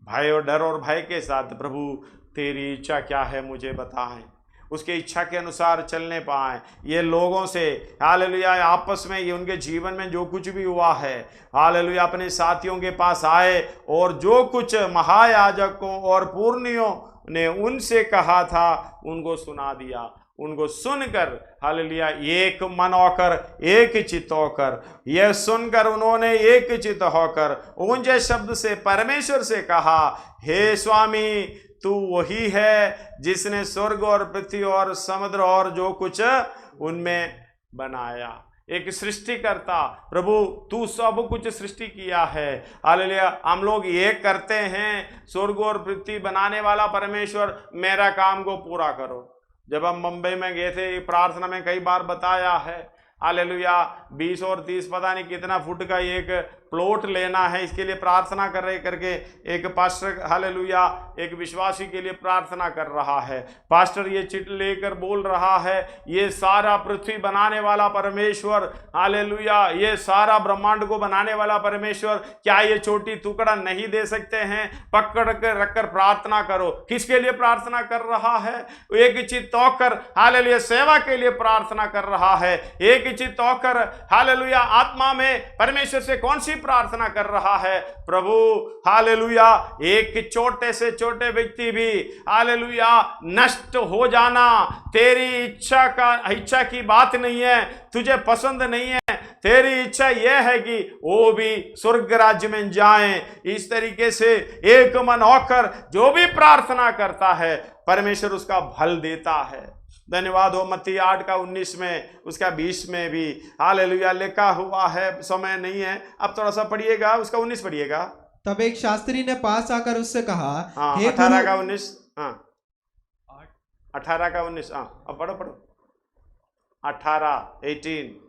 भय और डर और भय के साथ, प्रभु तेरी इच्छा क्या है मुझे बताएं, उसके इच्छा के अनुसार चलने पाएं। ये लोगों से हालेलुया आपस में, ये उनके जीवन में जो कुछ भी हुआ है हालेलुया अपने साथियों के पास आए और जो कुछ महायाजकों और पुरनियों ने उनसे कहा था उनको सुना दिया, उनको सुनकर हालेलुया एक मन होकर, एक चित्त होकर, यह सुनकर उन्होंने एक चित्त होकर ऊंचे शब्द से परमेश्वर से कहा, हे स्वामी तू वही है जिसने स्वर्ग और पृथ्वी और समुद्र और जो कुछ उनमें बनाया। एक सृष्टिकर्ता प्रभु तू सब कुछ सृष्टि किया है। हालेलुया हम लोग ये करते हैं, स्वर्ग और पृथ्वी बनाने वाला परमेश्वर मेरा काम को पूरा करो। जब हम मुंबई में गए थे, प्रार्थना में कई बार बताया है, हालेलुया 20 और 30 पता नहीं कितना फुट का एक प्लॉट लेना है, इसके लिए प्रार्थना कर रहे करके एक पास्टर हालेलुया एक विश्वासी के लिए प्रार्थना कर रहा है। पास्टर ये चिट लेकर बोल रहा है, ये सारा पृथ्वी बनाने वाला परमेश्वर, हालेलुया ये सारा ब्रह्मांड को बनाने वाला परमेश्वर, क्या ये छोटी टुकड़ा नहीं दे सकते हैं? पकड़ कर रखकर प्रार्थना करो। किसके लिए प्रार्थना कर रहा है? एक चित्त होकर हालेलुया सेवा के लिए प्रार्थना कर रहा है। एक चित्त होकर हालेलुया आत्मा में परमेश्वर से कौन सी प्रार्थना कर रहा है? प्रभु हालेलुया एक छोटे से छोटे व्यक्ति भी हालेलुया नष्ट हो जाना तेरी इच्छा की बात नहीं है, तुझे पसंद नहीं है। तेरी इच्छा यह है कि वो भी स्वर्ग राज्य में जाएं। इस तरीके से एक मन होकर जो भी प्रार्थना करता है परमेश्वर उसका फल देता है। धन्यवाद हो। मत्ती 8 का 19 में उसका 20 में भी हालेलुया लिखा हुआ है, समय नहीं है अब थोड़ा सा पढ़िएगा, उसका 19 पढ़िएगा। तब एक शास्त्री ने पास आकर उससे कहा, 18 का 19, 18 का 19, अब पढ़ो 18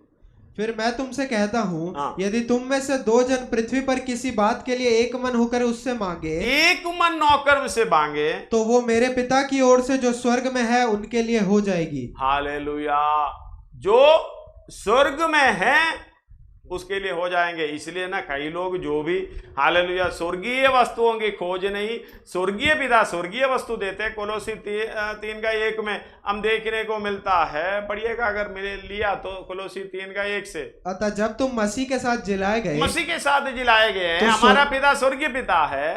फिर मैं तुमसे कहता हूँ यदि तुम में से 2 जन पृथ्वी पर किसी बात के लिए एक मन होकर उससे मांगे, एक मन होकर उसे मांगे, तो वो मेरे पिता की ओर से जो स्वर्ग में है उनके लिए हो जाएगी। हालेलुया जो स्वर्ग में है उसके लिए हो जाएंगे। इसलिए ना कई लोग जो भी हालेलुया स्वर्गीय वस्तुओं की खोज नहीं, स्वर्गीय पिता स्वर्गीय वस्तु देते हैं। कोलोसी 3 का 1 में हम देखने को मिलता है, पढ़िएगा अगर मिले लिया तो कोलोसी 3 का 1 से। अतः जब तुम मसीह के साथ जिलाए गए, मसीह के साथ जिलाए गए हैं, हमारा पिता स्वर्गीय पिता है,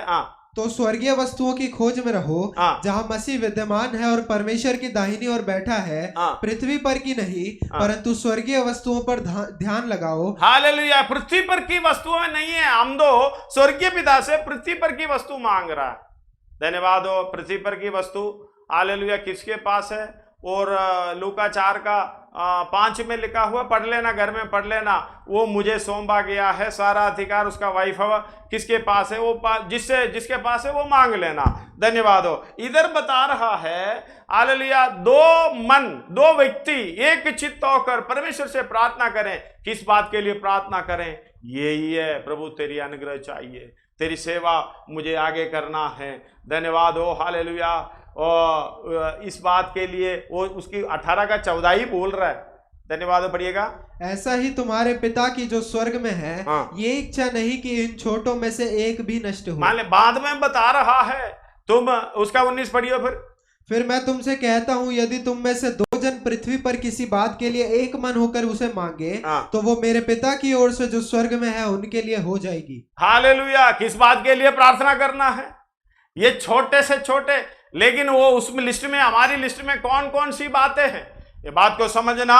तो स्वर्गीय वस्तुओं की खोज में रहो जहाँ मसीह विद्यमान है और परमेश्वर की दाहिनी ओर बैठा है। पृथ्वी पर की नहीं परंतु स्वर्गीय वस्तुओं पर ध्यान लगाओ। हालेलुया पृथ्वी पर की वस्तुओं में नहीं है, हम तो स्वर्गीय पिता से पृथ्वी पर की वस्तु मांग रहा है। धन्यवाद हो। पृथ्वी पर की वस्तु हालेलुया किसके पास है? और लूका 4 का 5 में लिखा हुआ, पढ़ लेना, घर में पढ़ लेना। वो मुझे सौंपा गया है सारा अधिकार, उसका वैभव किसके पास है, वो जिसके पास है वो मांग लेना। धन्यवाद हो। इधर बता रहा है हालेलुया, 2 व्यक्ति एक चित्त होकर परमेश्वर से प्रार्थना करें। किस बात के लिए प्रार्थना करें? यही है, प्रभु तेरी अनुग्रह चाहिए, तेरी सेवा मुझे आगे करना है। धन्यवाद हो हालेलुया। और इस बात के लिए वो उसकी 18 का 14 ही बोल रहा है। धन्यवाद, पढ़िएगा। ऐसा ही तुम्हारे पिता की जो स्वर्ग में है, ये इच्छा नहीं कि इन छोटों में से एक भी नष्ट हो। मान ले बाद में बता रहा है, तुम उसका 19 पढ़ियो। फिर मैं तुमसे कहता हूँ, यदि तुम में से 2 जन पृथ्वी पर किसी बात के लिए एक मन होकर उसे मांगे, तो वो मेरे पिता की ओर से जो स्वर्ग में है उनके लिए हो जाएगी। हालेलुया। किस बात के लिए प्रार्थना करना है? ये छोटे से छोटे, लेकिन वो उसमें लिस्ट में, हमारी लिस्ट में कौन कौन सी बातें हैं, ये बात को समझना।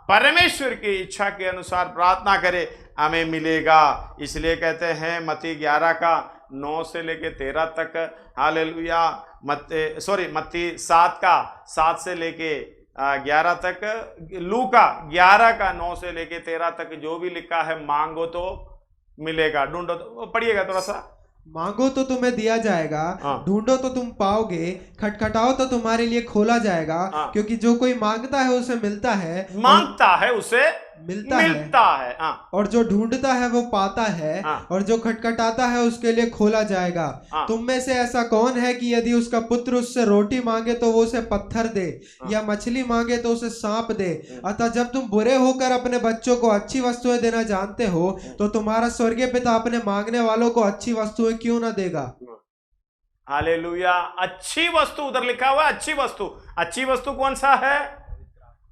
परमेश्वर की इच्छा के अनुसार प्रार्थना करे, हमें मिलेगा। इसलिए कहते हैं मत्ती 11 का 9 से लेके 13 तक, हालेलुया। मत्ती 7 का 7 से लेके 11 तक, लूका 11 का 9 से लेके 13 तक जो भी लिखा है, मांगो तो मिलेगा, ढूंढो तो, पढ़िएगा थोड़ा सा। मांगो तो तुम्हें दिया जाएगा, ढूंढो तो तुम पाओगे, खटखटाओ तो तुम्हारे लिए खोला जाएगा। क्योंकि जो कोई मांगता है उसे मिलता है, मांगता है उसे मिलता है। और जो ढूंढता है वो पाता है, और जो खटखटाता है उसके लिए खोला जाएगा। तुम में से ऐसा कौन है कि यदि उसका पुत्र उससे रोटी मांगे तो वो उसे पत्थर दे, या मछली मांगे तो उसे सांप दे? अतः जब तुम बुरे होकर अपने बच्चों को अच्छी वस्तुएं देना जानते हो, तो तुम्हारा स्वर्गीय पिता अपने मांगने वालों को अच्छी वस्तुएं क्यों ना देगा। हालेलुया। अच्छी वस्तु उधर लिखा हुआ है, अच्छी वस्तु। अच्छी वस्तु कौन सा है?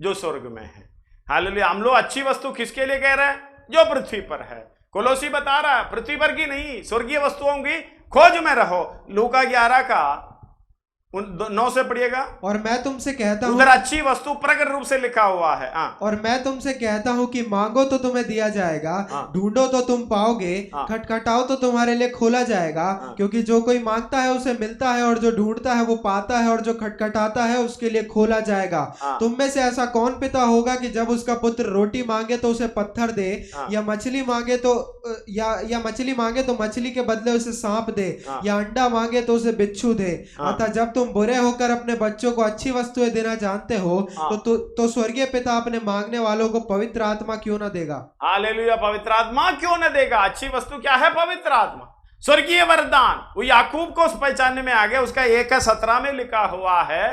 जो स्वर्ग में है। हालेलुया। हम लोग अच्छी वस्तु किसके लिए कह रहे हैं? जो पृथ्वी पर है। कोलोसी बता रहा है पृथ्वी पर की नहीं, स्वर्गीय वस्तुओं की खोज में रहो। लूका 11 का 9 से पढ़िएगा। और मैं तुमसे कहता हूँ, उधर अच्छी वस्तु प्रकट रूप से लिखा हुआ है। और मैं तुमसे कहता हूँ कि मांगो तो तुम्हें दिया जाएगा, ढूंढो तो तुम पाओगे, खटखटाओ तो तुम्हारे लिए खोला जाएगा। क्योंकि जो कोई मांगता है उसे मिलता है, और जो ढूंढता है वो पाता है, और जो खटखटाता है उसके लिए खोला जाएगा। तुम में से ऐसा कौन पिता होगा कि जब उसका पुत्र रोटी मांगे तो उसे पत्थर दे, या मछली मांगे तो मछली मांगे तो मछली के बदले उसे सांप दे, या अंडा मांगे तो उसे बिच्छू दे? अतः जब तुम बुरे होकर अपने बच्चों को अच्छी वस्तुएं देना जानते हो, तो स्वर्गीय पिता अपने मांगने वालों को पवित्र आत्मा क्यों ना देगा। हालेलुया। पवित्र आत्मा क्यों ना देगा? अच्छी वस्तु क्या है? पवित्र आत्मा, स्वर्गीय वरदान। वो याकूब को पहचानने में आ गया। उसका 1:17 में लिखा हुआ है,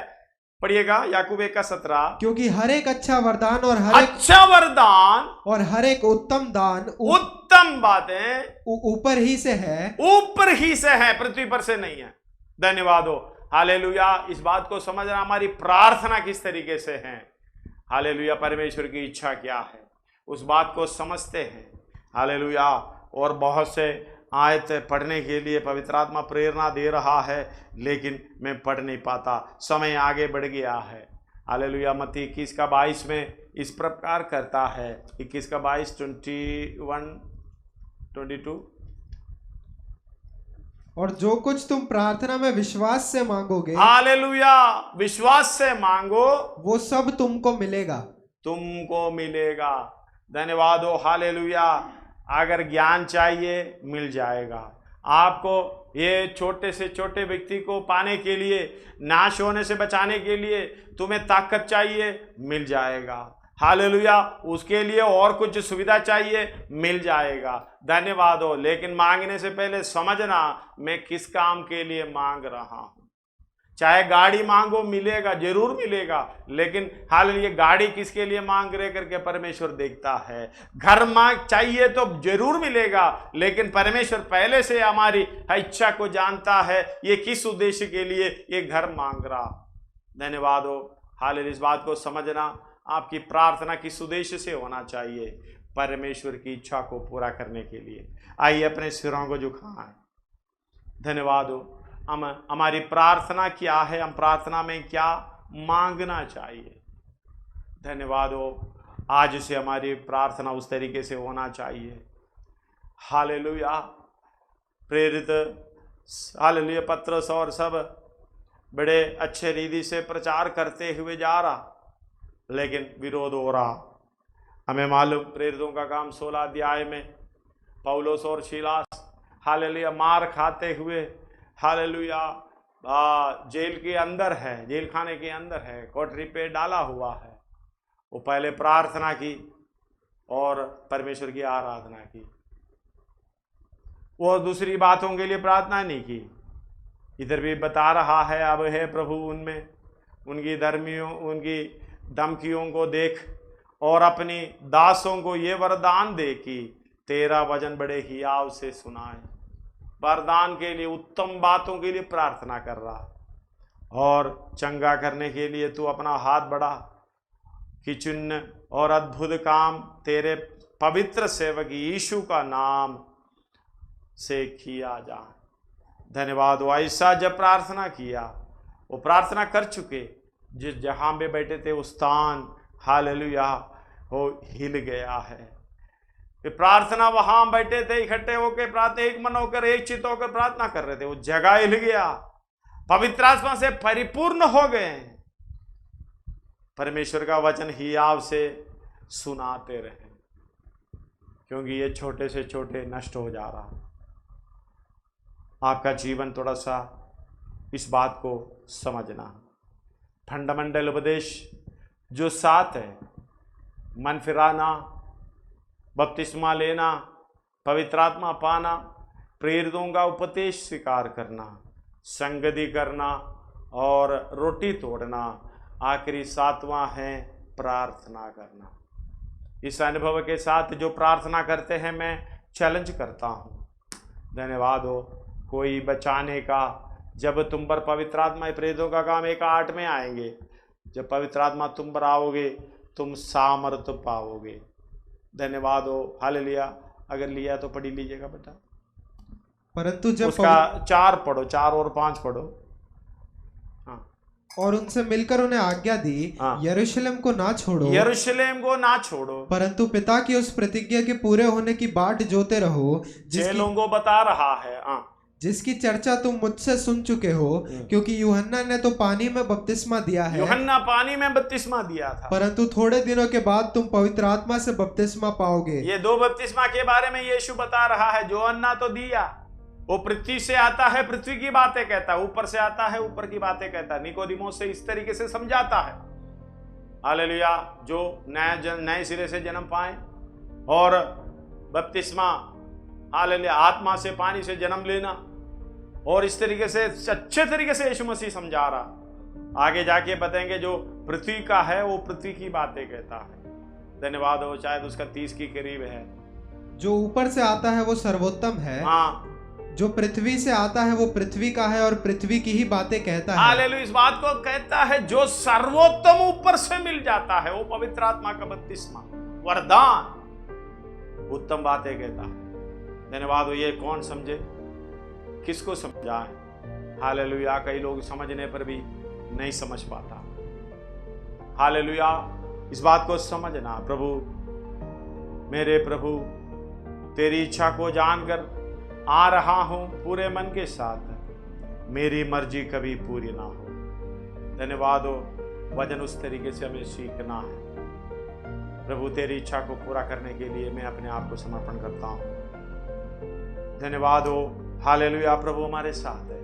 पढ़िएगा याकूब 1:17। क्योंकि हर एक अच्छा वरदान और हर अच्छा वरदान और हर एक उत्तम दान, उत्तम बातें ऊपर ही से है, ऊपर ही से है, पृथ्वी पर से नहीं है। धन्यवाद हो। हालेलुया। इस बात को समझना, हमारी प्रार्थना किस तरीके से है। हालेलुया। परमेश्वर की इच्छा क्या है, उस बात को समझते हैं। हालेलुया। और बहुत से आयत पढ़ने के लिए पवित्र आत्मा प्रेरणा दे रहा है, लेकिन मैं पढ़ नहीं पाता, समय आगे बढ़ गया है। हालेलुया। मत्ती 21 का 22 में इस प्रकार करता है, 21 का 22, 21, 22। और जो कुछ तुम प्रार्थना में विश्वास से मांगोगे, हालेलुया, विश्वास से मांगो, वो सब तुमको मिलेगा, तुमको मिलेगा। धन्यवाद हो। हालेलुया। अगर ज्ञान चाहिए मिल जाएगा आपको। ये छोटे से छोटे व्यक्ति को पाने के लिए, नाश होने से बचाने के लिए तुम्हें ताकत चाहिए, मिल जाएगा। हालेलुया। उसके लिए और कुछ सुविधा चाहिए, मिल जाएगा। धन्यवाद हो। लेकिन मांगने से पहले समझना, मैं किस काम के लिए मांग रहा हूं। चाहे गाड़ी मांगो, मिलेगा, जरूर मिलेगा, लेकिन हालेलुया गाड़ी किसके लिए मांग रहे करके परमेश्वर देखता है। घर मांग चाहिए तो जरूर मिलेगा, लेकिन परमेश्वर पहले से हमारी इच्छा को जानता है, ये किस उद्देश्य के लिए ये घर मांग रहा। धन्यवाद हो। हालेलुया। इस बात को समझना, आपकी प्रार्थना किस उद्देश्य से होना चाहिए? परमेश्वर की इच्छा को पूरा करने के लिए। आइए अपने सिरों को झुकाएं। धन्यवाद हो। हमारी प्रार्थना क्या है? हम प्रार्थना में क्या मांगना चाहिए? धन्यवाद हो। आज से हमारी प्रार्थना उस तरीके से होना चाहिए। हालेलुया। प्रेरित हालेलुया पत्रस और सब बड़े अच्छे रीति से प्रचार करते हुए जा रहा, लेकिन विरोध हो रहा। हमें मालूम प्रेरितों का काम 16 अध्याय में पौलुस और सीलास हालेलुया मार खाते हुए हालेलुया जेल के अंदर है, जेल खाने के अंदर है, कोठरी पे डाला हुआ है। वो पहले प्रार्थना की और परमेश्वर की आराधना की, वो दूसरी बातों के लिए प्रार्थना नहीं की। इधर भी बता रहा है, अब है प्रभु उनमें उनकी उनकी धमकियों को देख और अपनी दासों को ये वरदान दे कि तेरा वचन बड़े हियाव से सुनाए। वरदान के लिए, उत्तम बातों के लिए प्रार्थना कर रहा और चंगा करने के लिए तू अपना हाथ बढ़ा कि चिन्ह और अद्भुत काम तेरे पवित्र सेवक यीशु का नाम से किया जाए। धन्यवाद। वो ऐसा जब प्रार्थना किया, वो प्रार्थना कर चुके, जिस जहां पे बैठे थे उस स्थान हालेलुया वो हिल गया है। प्रार्थना वहां बैठे थे इकट्ठे होकर प्रार्थना, एक मन होकर एक चित्त होकर प्रार्थना कर रहे थे, वो जगह हिल गया, पवित्र आत्मा से परिपूर्ण हो गए। परमेश्वर का वचन हियाव से सुनाते रहे, क्योंकि ये छोटे से छोटे नष्ट हो जा रहा। आपका जीवन थोड़ा सा इस बात को समझना। फंडामेंटल उपदेश जो 7 है, मन फिराना, बपतिस्मा लेना, पवित्र आत्मा पाना, प्रेरितों का उपदेश स्वीकार करना, संगति करना और रोटी तोड़ना, आखिरी 7वां है प्रार्थना करना। इस अनुभव के साथ जो प्रार्थना करते हैं मैं चैलेंज करता हूँ, धन्यवाद हो कोई बचाने का। जब तुम पर पवित्र आत्मा, प्रेरितों का काम 1:8 में आएंगे, जब पवित्र आत्मा तुम पर आओगे तुम सामर्थ्य पाओगे। धन्यवाद हो, हालेलुया। अगर लिया तो पढ़ी लीजिएगा बेटा। परंतु जब उसका 4 पढ़ो, 4 और 5 पढ़ो। हाँ। और उनसे मिलकर उन्हें आज्ञा दी, यरूशलेम को ना छोड़ो, यरूशलेम को ना छोड़ो, परंतु पिता की उस प्रतिज्ञा के पूरे होने की बाट जोते रहो, चेलों को बता रहा है, जिसकी चर्चा तुम मुझसे सुन चुके हो, क्योंकि यूहन्ना ने तो पानी में बपतिस्मा दिया है, यूहन्ना पानी में बपतिस्मा दिया था, परंतु थोड़े दिनों के बाद तुम पवित्र आत्मा से बपतिस्मा पाओगे। ये 2 बपतिस्मा के बारे में यीशु बता रहा है। यूहन्ना तो दिया, वो पृथ्वी से आता है, पृथ्वी की बातें कहता है, ऊपर से आता है, ऊपर की बातें कहता है। निकोदिमोस से इस तरीके से समझाता है, हालेलुया, जो नए सिरे से जन्म पाए और बपतिस्मा हालेलुया आत्मा से, पानी से जन्म लेना, और इस तरीके से अच्छे तरीके से यीशु मसीह समझा रहा। आगे जाके बताएंगे जो पृथ्वी का है वो पृथ्वी की बातें कहता है। धन्यवाद हो, शायद उसका 30 के करीब है। जो ऊपर से आता है वो सर्वोत्तम है, जो पृथ्वी से आता है वो पृथ्वी का है और पृथ्वी की ही बातें कहता है। हालेलुया, इस बात को कहता है जो सर्वोत्तम ऊपर से मिल जाता है, वो पवित्र आत्मा का बपतिस्मा, वरदान, उत्तम बातें कहता है। धन्यवाद हो। ये कौन समझे, किसको समझाएं? हालेलुया। कई लोग समझने पर भी नहीं समझ पाता। हालेलुया, इस बात को समझना। प्रभु, मेरे प्रभु, तेरी इच्छा को जानकर आ रहा हूं पूरे मन के साथ, मेरी मर्जी कभी पूरी ना हो। धन्यवाद हो, वचन उस तरीके से हमें सीखना है। प्रभु, तेरी इच्छा को पूरा करने के लिए मैं अपने आप को समर्पण करता हूं। धन्यवाद हो, हालेलुया। प्रभु हमारे साथ है,